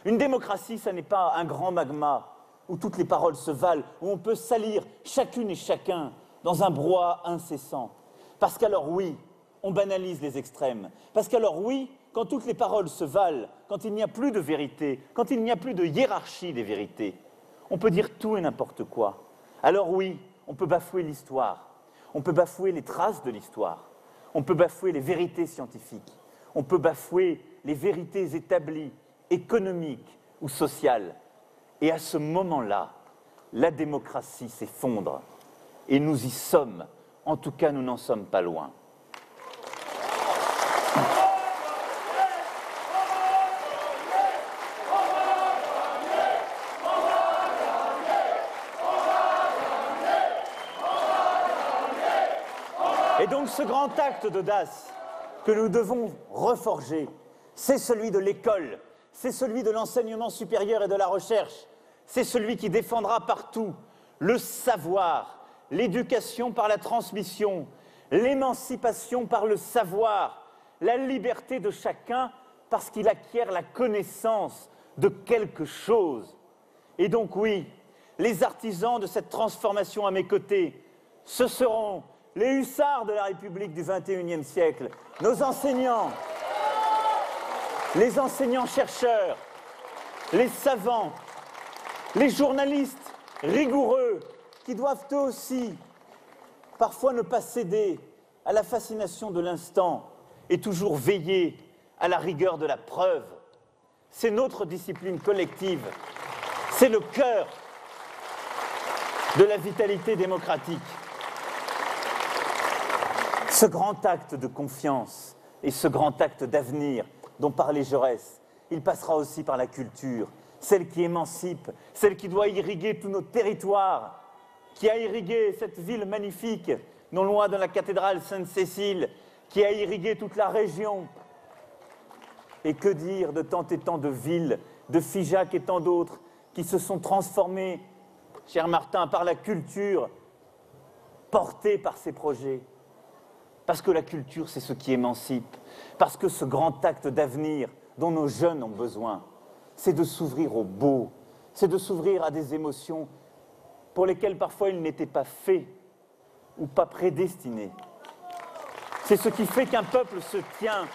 Une démocratie, ça n'est pas un grand magma où toutes les paroles se valent, où on peut salir chacune et chacun dans un brouhaha incessant. Parce qu'alors oui, on banalise les extrêmes. Parce qu'alors oui, quand toutes les paroles se valent, quand il n'y a plus de vérité, quand il n'y a plus de hiérarchie des vérités, on peut dire tout et n'importe quoi. Alors oui, on peut bafouer l'histoire, on peut bafouer les traces de l'histoire, on peut bafouer les vérités scientifiques, on peut bafouer les vérités établies, économiques ou sociales. Et à ce moment-là, la démocratie s'effondre. Et nous y sommes. En tout cas, nous n'en sommes pas loin. Et donc ce grand acte d'audace que nous devons reforger, c'est celui de l'école, c'est celui de l'enseignement supérieur et de la recherche, c'est celui qui défendra partout le savoir, l'éducation par la transmission, l'émancipation par le savoir, la liberté de chacun parce qu'il acquiert la connaissance de quelque chose. Et donc oui, les artisans de cette transformation à mes côtés, ce seront les hussards de la République du XXIe siècle, nos enseignants, les enseignants-chercheurs, les savants, les journalistes rigoureux qui doivent eux aussi parfois ne pas céder à la fascination de l'instant et toujours veiller à la rigueur de la preuve. C'est notre discipline collective, c'est le cœur de la vitalité démocratique. Ce grand acte de confiance et ce grand acte d'avenir dont parlait Jaurès, il passera aussi par la culture, celle qui émancipe, celle qui doit irriguer tous nos territoires, qui a irrigué cette ville magnifique, non loin de la cathédrale Sainte-Cécile, qui a irrigué toute la région. Et que dire de tant et tant de villes, de Figeac et tant d'autres, qui se sont transformées, cher Martin, par la culture, portés par ces projets. Parce que la culture, c'est ce qui émancipe. Parce que ce grand acte d'avenir dont nos jeunes ont besoin, c'est de s'ouvrir au beau, c'est de s'ouvrir à des émotions pour lesquelles parfois ils n'étaient pas faits ou pas prédestinés. C'est ce qui fait qu'un peuple se tient,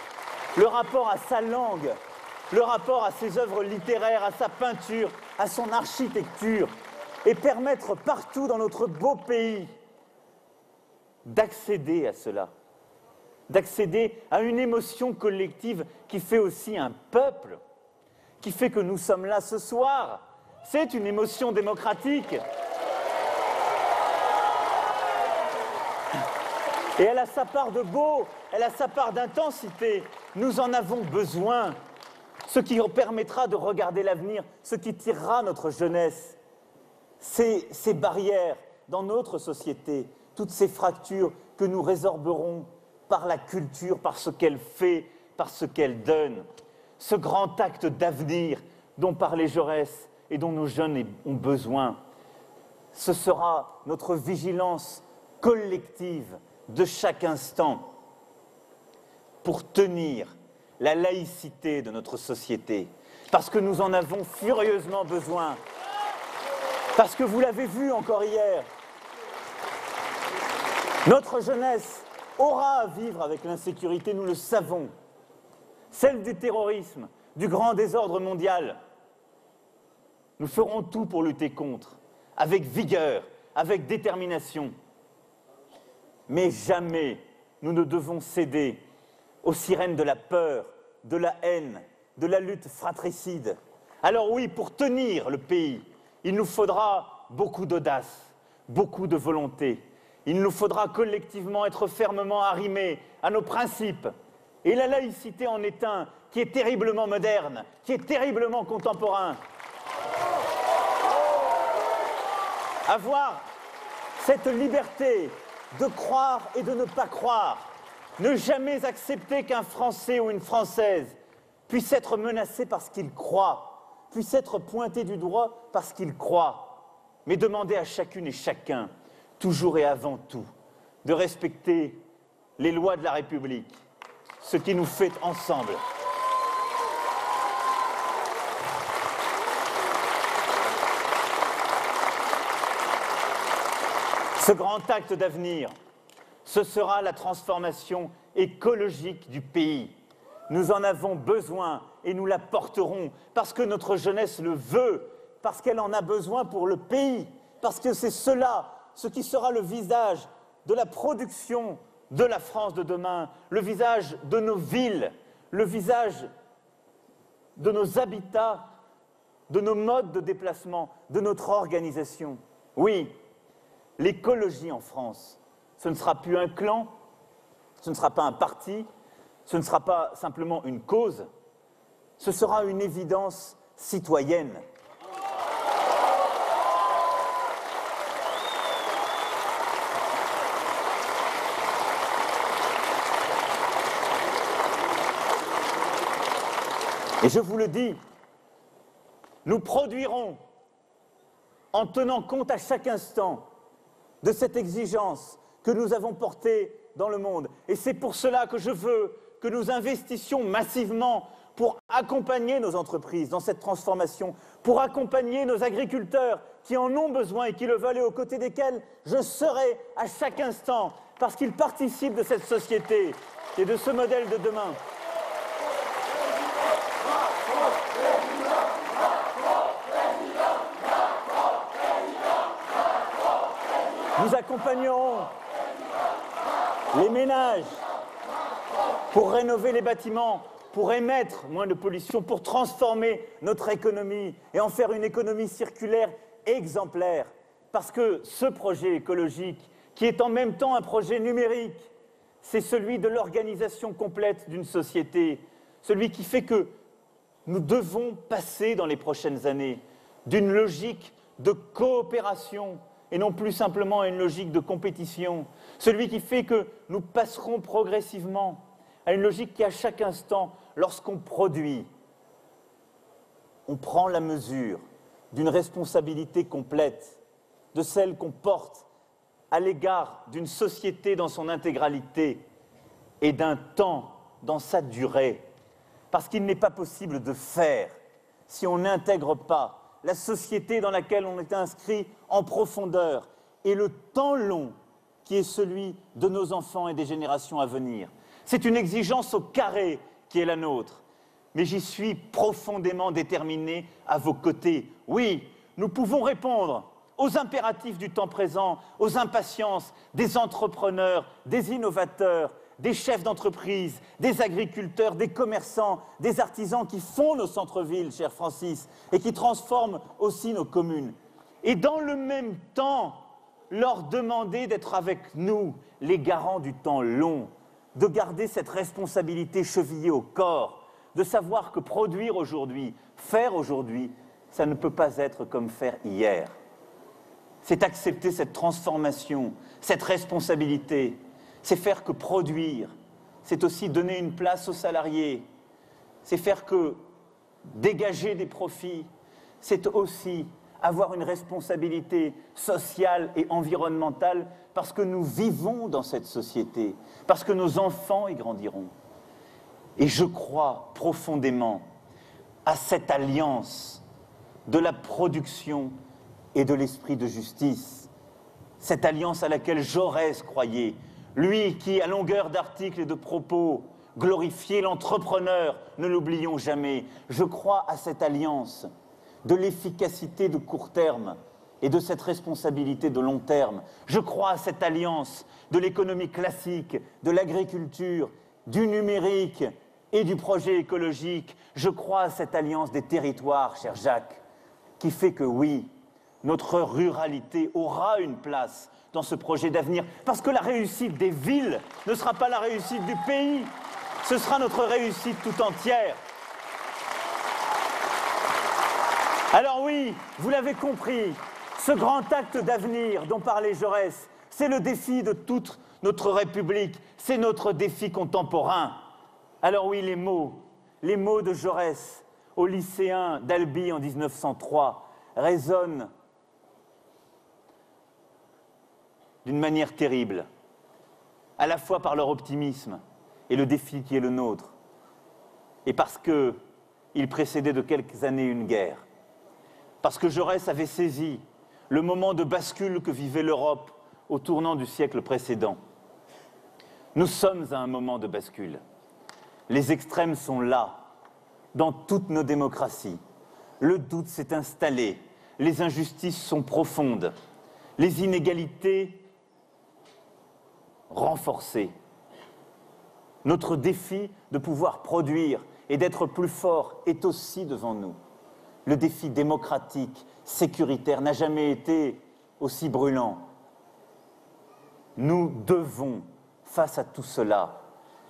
le rapport à sa langue, le rapport à ses œuvres littéraires, à sa peinture, à son architecture, et permettre partout dans notre beau pays d'accéder à cela, d'accéder à une émotion collective qui fait aussi un peuple, qui fait que nous sommes là ce soir. C'est une émotion démocratique. Et elle a sa part de beau, elle a sa part d'intensité. Nous en avons besoin. Ce qui permettra de regarder l'avenir, ce qui tirera notre jeunesse, ces barrières dans notre société, toutes ces fractures que nous résorberons par la culture, par ce qu'elle fait, par ce qu'elle donne. Ce grand acte d'avenir dont parlait Jaurès et dont nos jeunes ont besoin, ce sera notre vigilance collective de chaque instant pour tenir la laïcité de notre société, parce que nous en avons furieusement besoin, parce que vous l'avez vu encore hier, notre jeunesse aura à vivre avec l'insécurité, nous le savons, celle du terrorisme, du grand désordre mondial. Nous ferons tout pour lutter contre, avec vigueur, avec détermination. Mais jamais nous ne devons céder aux sirènes de la peur, de la haine, de la lutte fratricide. Alors oui, pour tenir le pays, il nous faudra beaucoup d'audace, beaucoup de volonté. Il nous faudra collectivement être fermement arrimés à nos principes. Et la laïcité en est un qui est terriblement moderne, qui est terriblement contemporain. Avoir cette liberté de croire et de ne pas croire, ne jamais accepter qu'un Français ou une Française puisse être menacé parce qu'il croit, puisse être pointé du doigt parce qu'il croit, mais demander à chacune et chacun, toujours et avant tout, de respecter les lois de la République, ce qui nous fait ensemble. Ce grand acte d'avenir, ce sera la transformation écologique du pays. Nous en avons besoin et nous la porterons parce que notre jeunesse le veut, parce qu'elle en a besoin pour le pays, parce que c'est cela, ce qui sera le visage de la production de la France de demain, le visage de nos villes, le visage de nos habitats, de nos modes de déplacement, de notre organisation. Oui, l'écologie en France, ce ne sera plus un clan, ce ne sera pas un parti, ce ne sera pas simplement une cause, ce sera une évidence citoyenne. Et je vous le dis, nous produirons, en tenant compte à chaque instant de cette exigence que nous avons portée dans le monde. Et c'est pour cela que je veux que nous investissions massivement pour accompagner nos entreprises dans cette transformation, pour accompagner nos agriculteurs qui en ont besoin et qui le veulent et aux côtés desquels je serai à chaque instant, parce qu'ils participent de cette société et de ce modèle de demain. Nous accompagnerons les ménages pour rénover les bâtiments, pour émettre moins de pollution, pour transformer notre économie et en faire une économie circulaire exemplaire. Parce que ce projet écologique, qui est en même temps un projet numérique, c'est celui de l'organisation complète d'une société, celui qui fait que nous devons passer dans les prochaines années d'une logique de coopération et non plus simplement à une logique de compétition, celui qui fait que nous passerons progressivement à une logique qui, à chaque instant, lorsqu'on produit, on prend la mesure d'une responsabilité complète, de celle qu'on porte à l'égard d'une société dans son intégralité et d'un temps dans sa durée. Parce qu'il n'est pas possible de faire si on n'intègre pas la société dans laquelle on est inscrit en profondeur et le temps long qui est celui de nos enfants et des générations à venir. C'est une exigence au carré qui est la nôtre. Mais j'y suis profondément déterminé à vos côtés. Oui, nous pouvons répondre aux impératifs du temps présent, aux impatiences des entrepreneurs, des innovateurs, des chefs d'entreprise, des agriculteurs, des commerçants, des artisans qui font nos centres-villes, cher Francis, et qui transforment aussi nos communes. Et dans le même temps, leur demander d'être avec nous, les garants du temps long, de garder cette responsabilité chevillée au corps, de savoir que produire aujourd'hui, faire aujourd'hui, ça ne peut pas être comme faire hier. C'est accepter cette transformation, cette responsabilité. C'est faire que produire, c'est aussi donner une place aux salariés, c'est faire que dégager des profits, c'est aussi avoir une responsabilité sociale et environnementale parce que nous vivons dans cette société, parce que nos enfants y grandiront. Et je crois profondément à cette alliance de la production et de l'esprit de justice, cette alliance à laquelle Jaurès croyait. Lui qui, à longueur d'articles et de propos, glorifiait l'entrepreneur, ne l'oublions jamais. Je crois à cette alliance de l'efficacité de court terme et de cette responsabilité de long terme. Je crois à cette alliance de l'économie classique, de l'agriculture, du numérique et du projet écologique. Je crois à cette alliance des territoires, cher Jacques, qui fait que oui, notre ruralité aura une place dans ce projet d'avenir, parce que la réussite des villes ne sera pas la réussite du pays, ce sera notre réussite tout entière. Alors oui, vous l'avez compris, ce grand acte d'avenir dont parlait Jaurès, c'est le défi de toute notre République, c'est notre défi contemporain. Alors oui, les mots de Jaurès aux lycéens d'Albi en 1903 résonnent d'une manière terrible, à la fois par leur optimisme et le défi qui est le nôtre, et parce qu'il précédait de quelques années une guerre, parce que Jaurès avait saisi le moment de bascule que vivait l'Europe au tournant du siècle précédent. Nous sommes à un moment de bascule. Les extrêmes sont là, dans toutes nos démocraties. Le doute s'est installé, les injustices sont profondes, les inégalités renforcées. Notre défi de pouvoir produire et d'être plus fort est aussi devant nous. Le défi démocratique, sécuritaire n'a jamais été aussi brûlant. Nous devons, face à tout cela,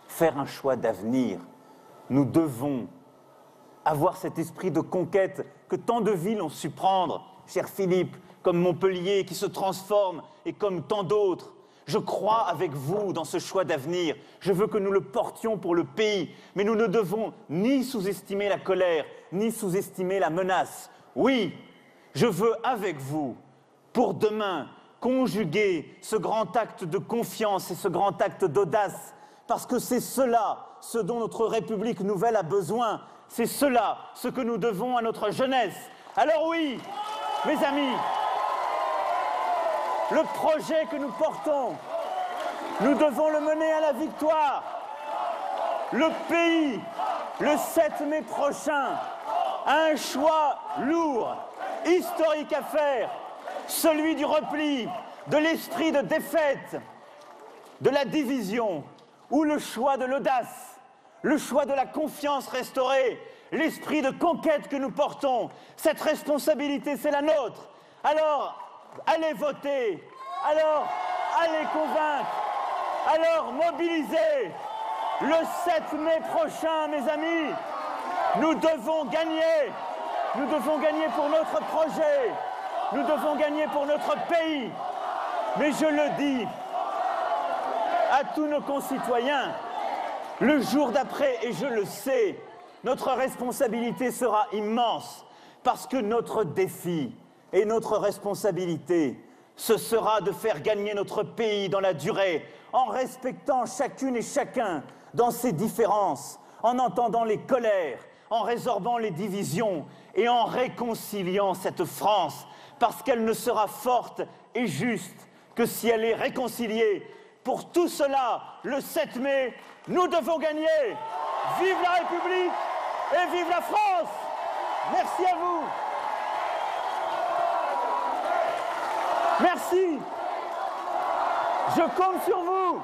faire un choix d'avenir. Nous devons avoir cet esprit de conquête que tant de villes ont su prendre, cher Philippe, comme Montpellier qui se transforme et comme tant d'autres. Je crois avec vous dans ce choix d'avenir. Je veux que nous le portions pour le pays, mais nous ne devons ni sous-estimer la colère, ni sous-estimer la menace. Oui, je veux avec vous, pour demain, conjuguer ce grand acte de confiance et ce grand acte d'audace, parce que c'est cela, ce dont notre République nouvelle a besoin, c'est cela, ce que nous devons à notre jeunesse. Alors oui, mes amis, le projet que nous portons, nous devons le mener à la victoire. Le pays, le 7 mai prochain, a un choix lourd, historique à faire, celui du repli, de l'esprit de défaite, de la division, ou le choix de l'audace, le choix de la confiance restaurée, l'esprit de conquête que nous portons. Cette responsabilité, c'est la nôtre. Alors, allez voter, alors allez convaincre, alors mobilisez. Le 7 mai prochain, mes amis, nous devons gagner. Nous devons gagner pour notre projet. Nous devons gagner pour notre pays. Mais je le dis à tous nos concitoyens, le jour d'après, et je le sais, notre responsabilité sera immense, parce que notre défi et notre responsabilité ce sera de faire gagner notre pays dans la durée, en respectant chacune et chacun dans ses différences, en entendant les colères, en résorbant les divisions et en réconciliant cette France, parce qu'elle ne sera forte et juste que si elle est réconciliée. Pour tout cela, le 7 mai, nous devons gagner. Vive la République et vive la France! Merci à vous. Merci. Je compte sur vous.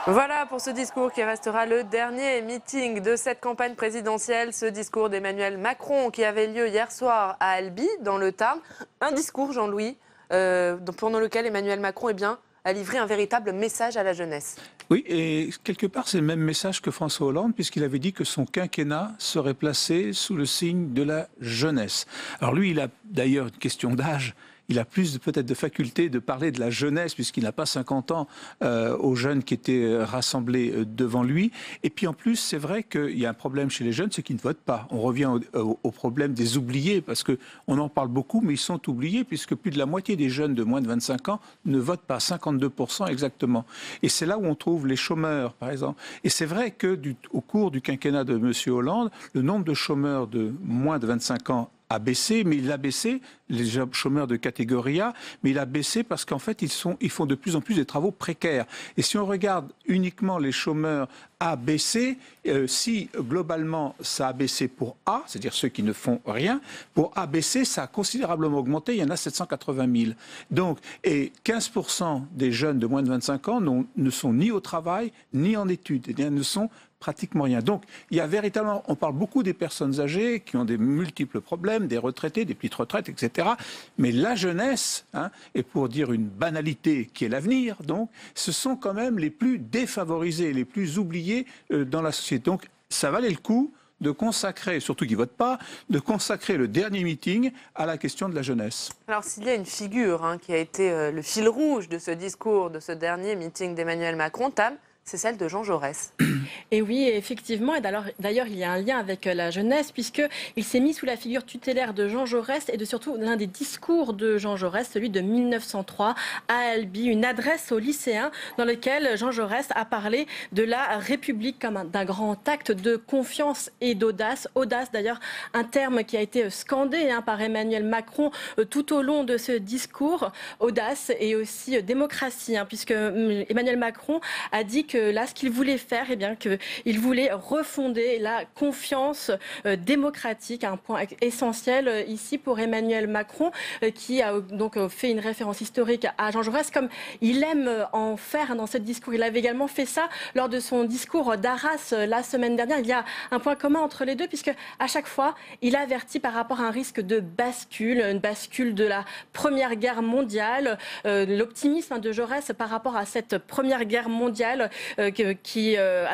Voilà pour ce discours qui restera le dernier meeting de cette campagne présidentielle, ce discours d'Emmanuel Macron qui avait lieu hier soir à Albi, dans le Tarn. Un discours, Jean-Louis, pendant lequel Emmanuel Macron a livré un véritable message à la jeunesse. Oui, et quelque part, c'est le même message que François Hollande, puisqu'il avait dit que son quinquennat serait placé sous le signe de la jeunesse. Alors lui, il a d'ailleurs une question d'âge. Il a plus peut-être de faculté de parler de la jeunesse, puisqu'il n'a pas 50 ans aux jeunes qui étaient rassemblés devant lui. Et puis en plus, c'est vrai qu'il y a un problème chez les jeunes, c'est qu'ils ne votent pas. On revient au problème des oubliés, parce qu'on en parle beaucoup, mais ils sont oubliés, puisque plus de la moitié des jeunes de moins de 25 ans ne votent pas, 52% exactement. Et c'est là où on trouve les chômeurs, par exemple. Et c'est vrai qu'au cours du quinquennat de M. Hollande, le nombre de chômeurs de moins de 25 ans a baissé, mais il a baissé, les chômeurs de catégorie A, mais il a baissé parce qu'en fait, ils font de plus en plus des travaux précaires. Et si on regarde uniquement les chômeurs A, B, C, si globalement ça a baissé pour A, c'est-à-dire ceux qui ne font rien, pour A, B, C, ça a considérablement augmenté, il y en a 780 000. Donc, et 15% des jeunes de moins de 25 ans ne sont ni au travail, ni en études, et ne sont pratiquement rien. Donc, il y a véritablement, on parle beaucoup des personnes âgées qui ont des multiples problèmes, des retraités, des petites retraites, etc. Mais la jeunesse, et pour dire une banalité qui est l'avenir, donc, ce sont quand même les plus défavorisés, les plus oubliés dans la société. Donc, ça valait le coup de consacrer, surtout qui ne votent pas, de consacrer le dernier meeting à la question de la jeunesse. Alors, s'il y a une figure qui a été le fil rouge de ce discours, de ce dernier meeting d'Emmanuel Macron, Tam, c'est celle de Jean Jaurès. Et oui, effectivement. Et d'ailleurs, il y a un lien avec la jeunesse, puisqu'il s'est mis sous la figure tutélaire de Jean Jaurès et de surtout l'un des discours de Jean Jaurès, celui de 1903 à Albi, une adresse aux lycéens dans lequel Jean Jaurès a parlé de la République comme d'un grand acte de confiance et d'audace. Audace, d'ailleurs, un terme qui a été scandé par Emmanuel Macron tout au long de ce discours. Audace et aussi démocratie, puisque Emmanuel Macron a dit que là, ce qu'il voulait faire, qu'il voulait refonder la confiance démocratique, un point essentiel ici pour Emmanuel Macron, qui a donc fait une référence historique à Jean Jaurès, comme il aime en faire dans ce discours. Il avait également fait ça lors de son discours d'Arras la semaine dernière. Il y a un point commun entre les deux, puisque à chaque fois, il avertit par rapport à un risque de bascule, une bascule de la Première Guerre mondiale, l'optimisme de Jaurès par rapport à cette Première Guerre mondiale à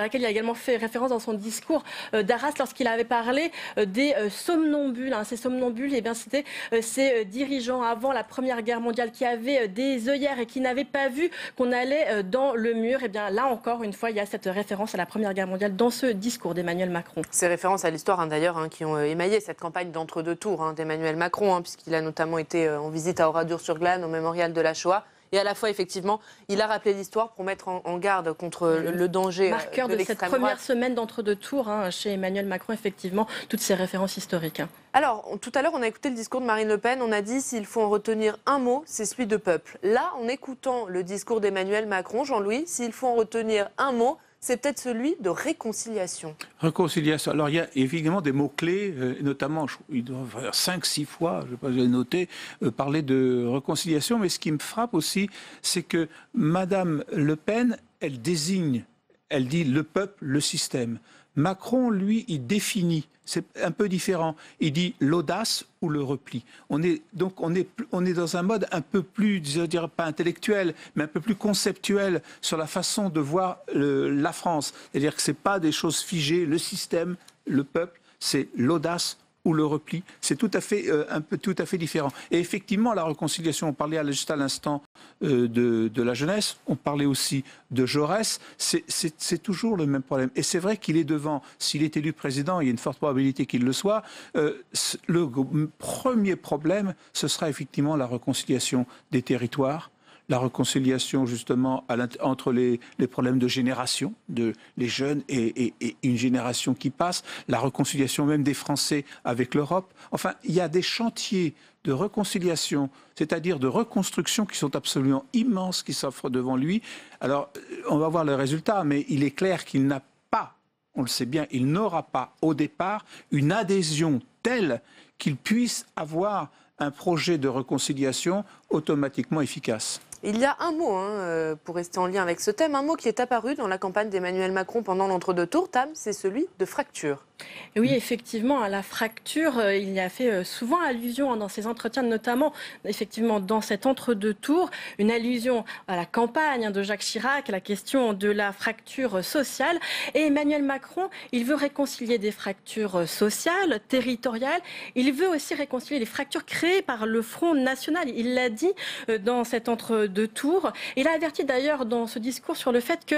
laquelle il a également fait référence dans son discours d'Arras lorsqu'il avait parlé des somnambules. Ces somnambules, c'était ces dirigeants avant la Première Guerre mondiale qui avaient des œillères et qui n'avaient pas vu qu'on allait dans le mur. Là encore une fois, il y a cette référence à la Première Guerre mondiale dans ce discours d'Emmanuel Macron. Ces références à l'histoire d'ailleurs qui ont émaillé cette campagne d'entre-deux tours d'Emmanuel Macron, puisqu'il a notamment été en visite à Oradour-sur-Glane, au mémorial de la Shoah. Et à la fois, effectivement, il a rappelé l'histoire pour mettre en garde contre le danger marqueur de cette première semaine d'entre-deux tours chez Emmanuel Macron, effectivement, toutes ces références historiques. Alors, tout à l'heure, on a écouté le discours de Marine Le Pen. On a dit, s'il faut en retenir un mot, c'est celui de peuple. Là, en écoutant le discours d'Emmanuel Macron, Jean-Louis, s'il faut en retenir un mot, c'est peut-être celui de réconciliation. Réconciliation. Alors, il y a évidemment des mots-clés, notamment, il doit faire 5-6 fois, je ne vais pas les noter, parler de réconciliation. Mais ce qui me frappe aussi, c'est que Madame Le Pen, elle désigne, elle dit le peuple, le système. Macron, lui, il définit. C'est un peu différent. Il dit l'audace ou le repli. On est dans un mode un peu plus, je dirais pas intellectuel, mais un peu plus conceptuel sur la façon de voir la France. C'est-à-dire que c'est pas des choses figées. Le système, le peuple, c'est l'audace ou le repli. C'est tout à fait tout à fait différent. Et effectivement, la réconciliation, on parlait juste à l'instant de la jeunesse, on parlait aussi de Jaurès, c'est toujours le même problème. Et c'est vrai qu'il est devant, s'il est élu président, il y a une forte probabilité qu'il le soit, le premier problème, ce sera effectivement la réconciliation des territoires, la réconciliation justement entre les problèmes de génération, les jeunes et une génération qui passe, la réconciliation même des Français avec l'Europe. Enfin, il y a des chantiers de réconciliation, c'est-à-dire de reconstruction qui sont absolument immenses, qui s'offrent devant lui. Alors, on va voir le résultat, mais il est clair qu'il n'a pas, on le sait bien, il n'aura pas au départ une adhésion telle qu'il puisse avoir un projet de réconciliation automatiquement efficace. Il y a un mot, pour rester en lien avec ce thème, un mot qui est apparu dans la campagne d'Emmanuel Macron pendant l'entre-deux tours, Tam, c'est celui de fracture. Oui, effectivement, à la fracture, il y a fait souvent allusion dans ses entretiens, notamment effectivement dans cet entre-deux tours, une allusion à la campagne de Jacques Chirac, à la question de la fracture sociale. Et Emmanuel Macron, il veut réconcilier des fractures sociales, territoriales. Il veut aussi réconcilier les fractures créées par le Front National. Il l'a dit dans cet entre-deux tours. Il a averti d'ailleurs dans ce discours sur le fait que,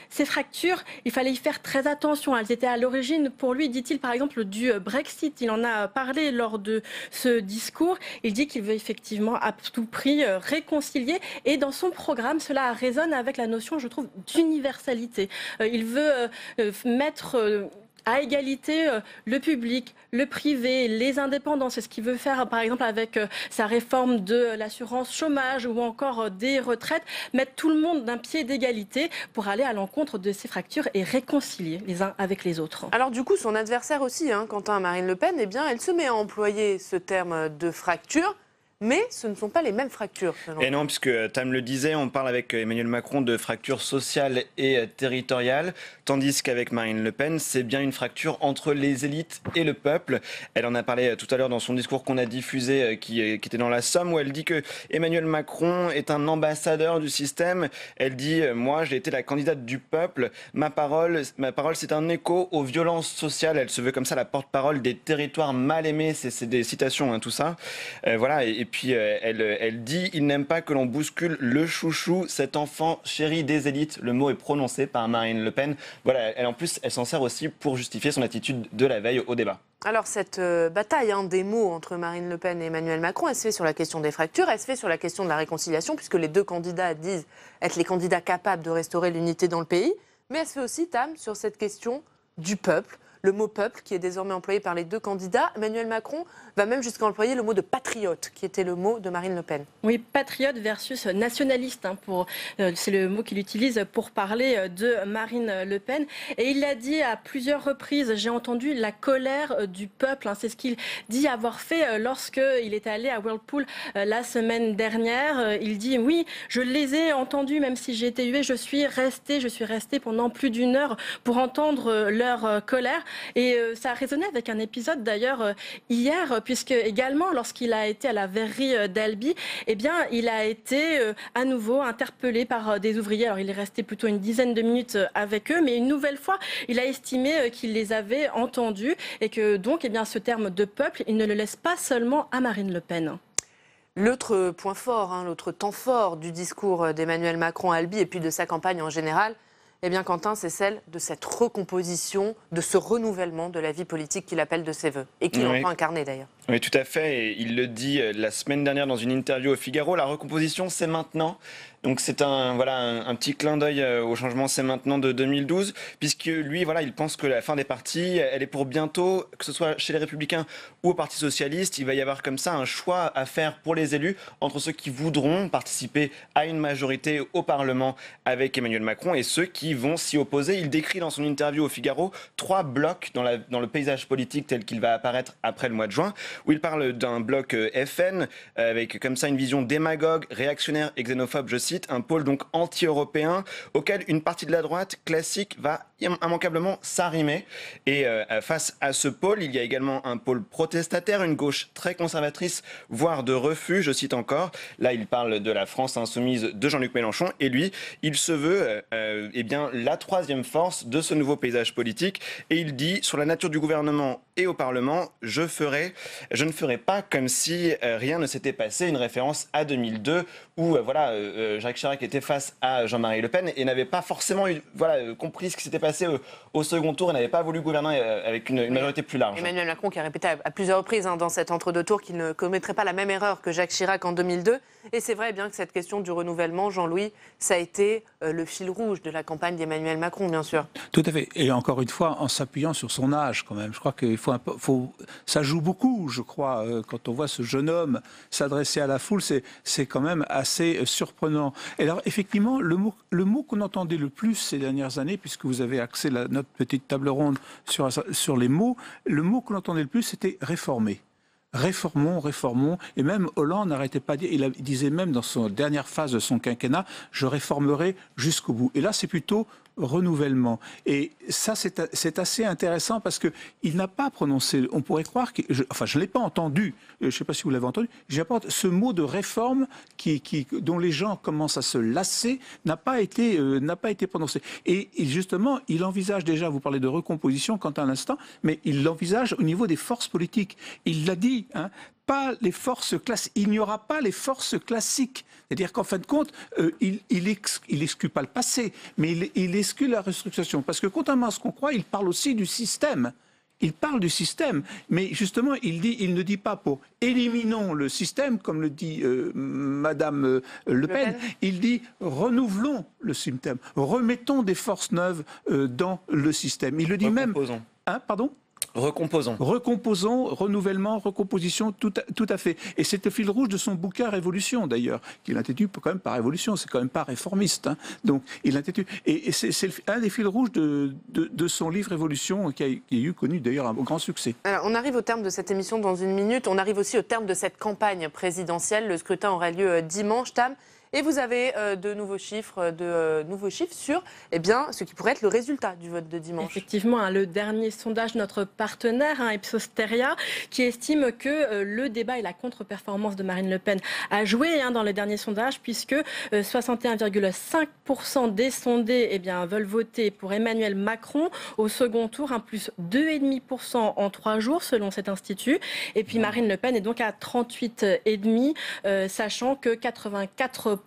ces fractures, il fallait y faire très attention. Elles étaient à l'origine, pour lui, dit-il, par exemple, du Brexit. Il en a parlé lors de ce discours. Il dit qu'il veut effectivement à tout prix réconcilier. Et dans son programme, cela résonne avec la notion, je trouve, d'universalité. Il veut mettre à égalité le public, le privé, les indépendants. C'est ce qu'il veut faire, par exemple, avec sa réforme de l'assurance chômage ou encore des retraites, mettre tout le monde d'un pied d'égalité pour aller à l'encontre de ces fractures et réconcilier les uns avec les autres. Alors du coup, son adversaire aussi, Quentin, Marine Le Pen, elle se met à employer ce terme de fracture. Mais ce ne sont pas les mêmes fractures. Et non, puisque Tam le disait, on parle avec Emmanuel Macron de fracture sociale et territoriale, tandis qu'avec Marine Le Pen, c'est bien une fracture entre les élites et le peuple. Elle en a parlé tout à l'heure dans son discours qu'on a diffusé, qui était dans la Somme, où elle dit que Emmanuel Macron est un ambassadeur du système. Elle dit « Moi, j'ai été la candidate du peuple. Ma parole, c'est un écho aux violences sociales. » Elle se veut comme ça la porte-parole des territoires mal aimés. C'est des citations, tout ça. Voilà, et puis elle dit « Il n'aime pas que l'on bouscule le chouchou, cet enfant chéri des élites ». Le mot est prononcé par Marine Le Pen. Voilà, en plus, elle s'en sert aussi pour justifier son attitude de la veille au débat. Alors cette bataille des mots entre Marine Le Pen et Emmanuel Macron, elle se fait sur la question des fractures, elle se fait sur la question de la réconciliation, puisque les deux candidats disent être les candidats capables de restaurer l'unité dans le pays. Mais elle se fait aussi, Tam, sur cette question du peuple. Le mot peuple qui est désormais employé par les deux candidats. Emmanuel Macron va même jusqu'à employer le mot de patriote, qui était le mot de Marine Le Pen. Oui, patriote versus nationaliste, c'est le mot qu'il utilise pour parler de Marine Le Pen. Et il l'a dit à plusieurs reprises, j'ai entendu la colère du peuple. C'est ce qu'il dit avoir fait lorsqu'il est allé à Whirlpool la semaine dernière. Il dit, oui, je les ai entendus, même si j'ai été hué, je suis resté pendant plus d'une heure pour entendre leur colère. Et ça a résonné avec un épisode d'ailleurs hier, puisque également lorsqu'il a été à la verrerie d'Albi, il a été à nouveau interpellé par des ouvriers. Alors il est resté plutôt une dizaine de minutes avec eux, mais une nouvelle fois, il a estimé qu'il les avait entendus et que donc ce terme de peuple, il ne le laisse pas seulement à Marine Le Pen. L'autre point fort, l'autre temps fort du discours d'Emmanuel Macron à Albi et puis de sa campagne en général, Quentin, c'est celle de cette recomposition, de ce renouvellement de la vie politique qu'il appelle de ses voeux et qu'il entend incarner d'ailleurs. Oui, tout à fait. Et il le dit la semaine dernière dans une interview au Figaro, la recomposition, c'est maintenant. Donc c'est un petit clin d'œil au changement C'est maintenant de 2012, puisque lui, il pense que la fin des partis, elle est pour bientôt, que ce soit chez les Républicains ou au Parti Socialiste. Il va y avoir comme ça un choix à faire pour les élus entre ceux qui voudront participer à une majorité au Parlement avec Emmanuel Macron et ceux qui vont s'y opposer. Il décrit dans son interview au Figaro 3 blocs dans le paysage politique tel qu'il va apparaître après le mois de juin, où il parle d'un bloc FN avec comme ça une vision démagogue, réactionnaire et xénophobe, je cite, un pôle donc anti-européen auquel une partie de la droite classique va immanquablement s'arrimer. Et face à ce pôle, il y a également un pôle protestataire, une gauche très conservatrice, voire de refus, je cite encore. Là, il parle de la France insoumise de Jean-Luc Mélenchon. Et lui, il se veut la troisième force de ce nouveau paysage politique. Et il dit, sur la nature du gouvernement et au Parlement, je ne ferai pas comme si rien ne s'était passé. Une référence à 2002 où Jacques Chirac était face à Jean-Marie Le Pen et n'avait pas forcément compris ce qui s'était passé au second tour et n'avait pas voulu gouverner avec une majorité plus large. Emmanuel Macron qui a répété à plusieurs reprises dans cet entre-deux-tours qu'il ne commettrait pas la même erreur que Jacques Chirac en 2002. Et c'est vrai bien que cette question du renouvellement, Jean-Louis, ça a été le fil rouge de la campagne d'Emmanuel Macron, bien sûr. Tout à fait. Et encore une fois, en s'appuyant sur son âge quand même. Je crois qu'il ça joue beaucoup, je crois, quand on voit ce jeune homme s'adresser à la foule, c'est quand même assez surprenant. Et alors, effectivement, le mot qu'on entendait le plus ces dernières années, puisque vous avez axé notre petite table ronde sur les mots, le mot qu'on entendait le plus, c'était réformer. Réformons, réformons. Et même Hollande n'arrêtait pas de dire, il disait même dans sa dernière phase de son quinquennat, je réformerai jusqu'au bout. Et là, c'est plutôt renouvellement. Et ça, c'est assez intéressant parce qu'il n'a pas prononcé, on pourrait croire, je ne l'ai pas entendu, je ne sais pas si vous l'avez entendu, ce mot de réforme dont les gens commencent à se lasser n'a pas été prononcé. Et justement, il envisage déjà, vous parlez de recomposition quant à l'instant, mais il l'envisage au niveau des forces politiques. Il l'a dit, pas les forces classiques. Il n'y aura pas les forces classiques. C'est-à-dire qu'en fin de compte, il exclut pas le passé, mais il exclut la restructuration. Parce que contrairement à ce qu'on croit, il parle aussi du système. Il parle du système, mais justement, il ne dit pas pour éliminons le système, comme le dit Madame Le Pen. Il dit renouvelons le système, remettons des forces neuves dans le système. Il le dit même. Pardon ? Recomposons. Recomposons, renouvellement, recomposition, tout à fait. Et c'est le fil rouge de son bouquin Révolution, d'ailleurs, qu'il intitule quand même pas Révolution, c'est quand même pas réformiste. Donc, il intitule. Et c'est un des fils rouges de son livre Révolution, qui a eu connu d'ailleurs un grand succès. Alors, on arrive au terme de cette émission dans une minute. On arrive aussi au terme de cette campagne présidentielle. Le scrutin aura lieu dimanche, Tam. Et vous avez de nouveaux chiffres sur ce qui pourrait être le résultat du vote de dimanche. Effectivement, le dernier sondage, notre partenaire, Ipsos Teria, qui estime que le débat et la contre-performance de Marine Le Pen a joué dans les derniers sondages, puisque 61,5% des sondés veulent voter pour Emmanuel Macron au second tour, plus 2,5% en 3 jours, selon cet institut. Et puis Marine Le Pen est donc à 38,5%, sachant que 84%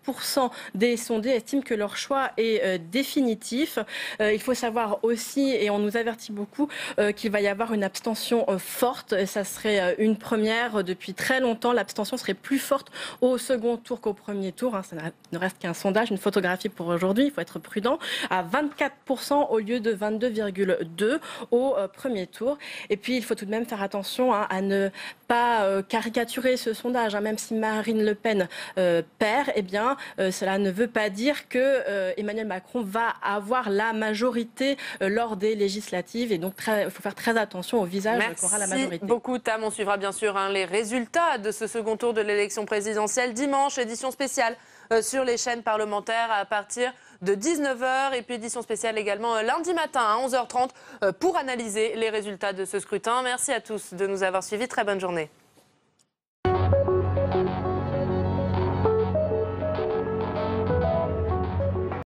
des sondés estiment que leur choix est définitif. Il faut savoir aussi, et on nous avertit beaucoup, qu'il va y avoir une abstention forte. Ça serait une première depuis très longtemps. L'abstention serait plus forte au second tour qu'au premier tour. Ça ne reste qu'un sondage, une photographie pour aujourd'hui. Il faut être prudent. À 24% au lieu de 22,2% au premier tour. Et puis, il faut tout de même faire attention à ne pas caricaturer ce sondage. Même si Marine Le Pen perd, cela ne veut pas dire que Emmanuel Macron va avoir la majorité lors des législatives. Et donc, il faut faire très attention au visage qu'aura la majorité. Merci beaucoup, Tam. On suivra bien sûr les résultats de ce second tour de l'élection présidentielle dimanche, édition spéciale sur les chaînes parlementaires à partir de 19h. Et puis édition spéciale également lundi matin à 11h30 pour analyser les résultats de ce scrutin. Merci à tous de nous avoir suivis. Très bonne journée.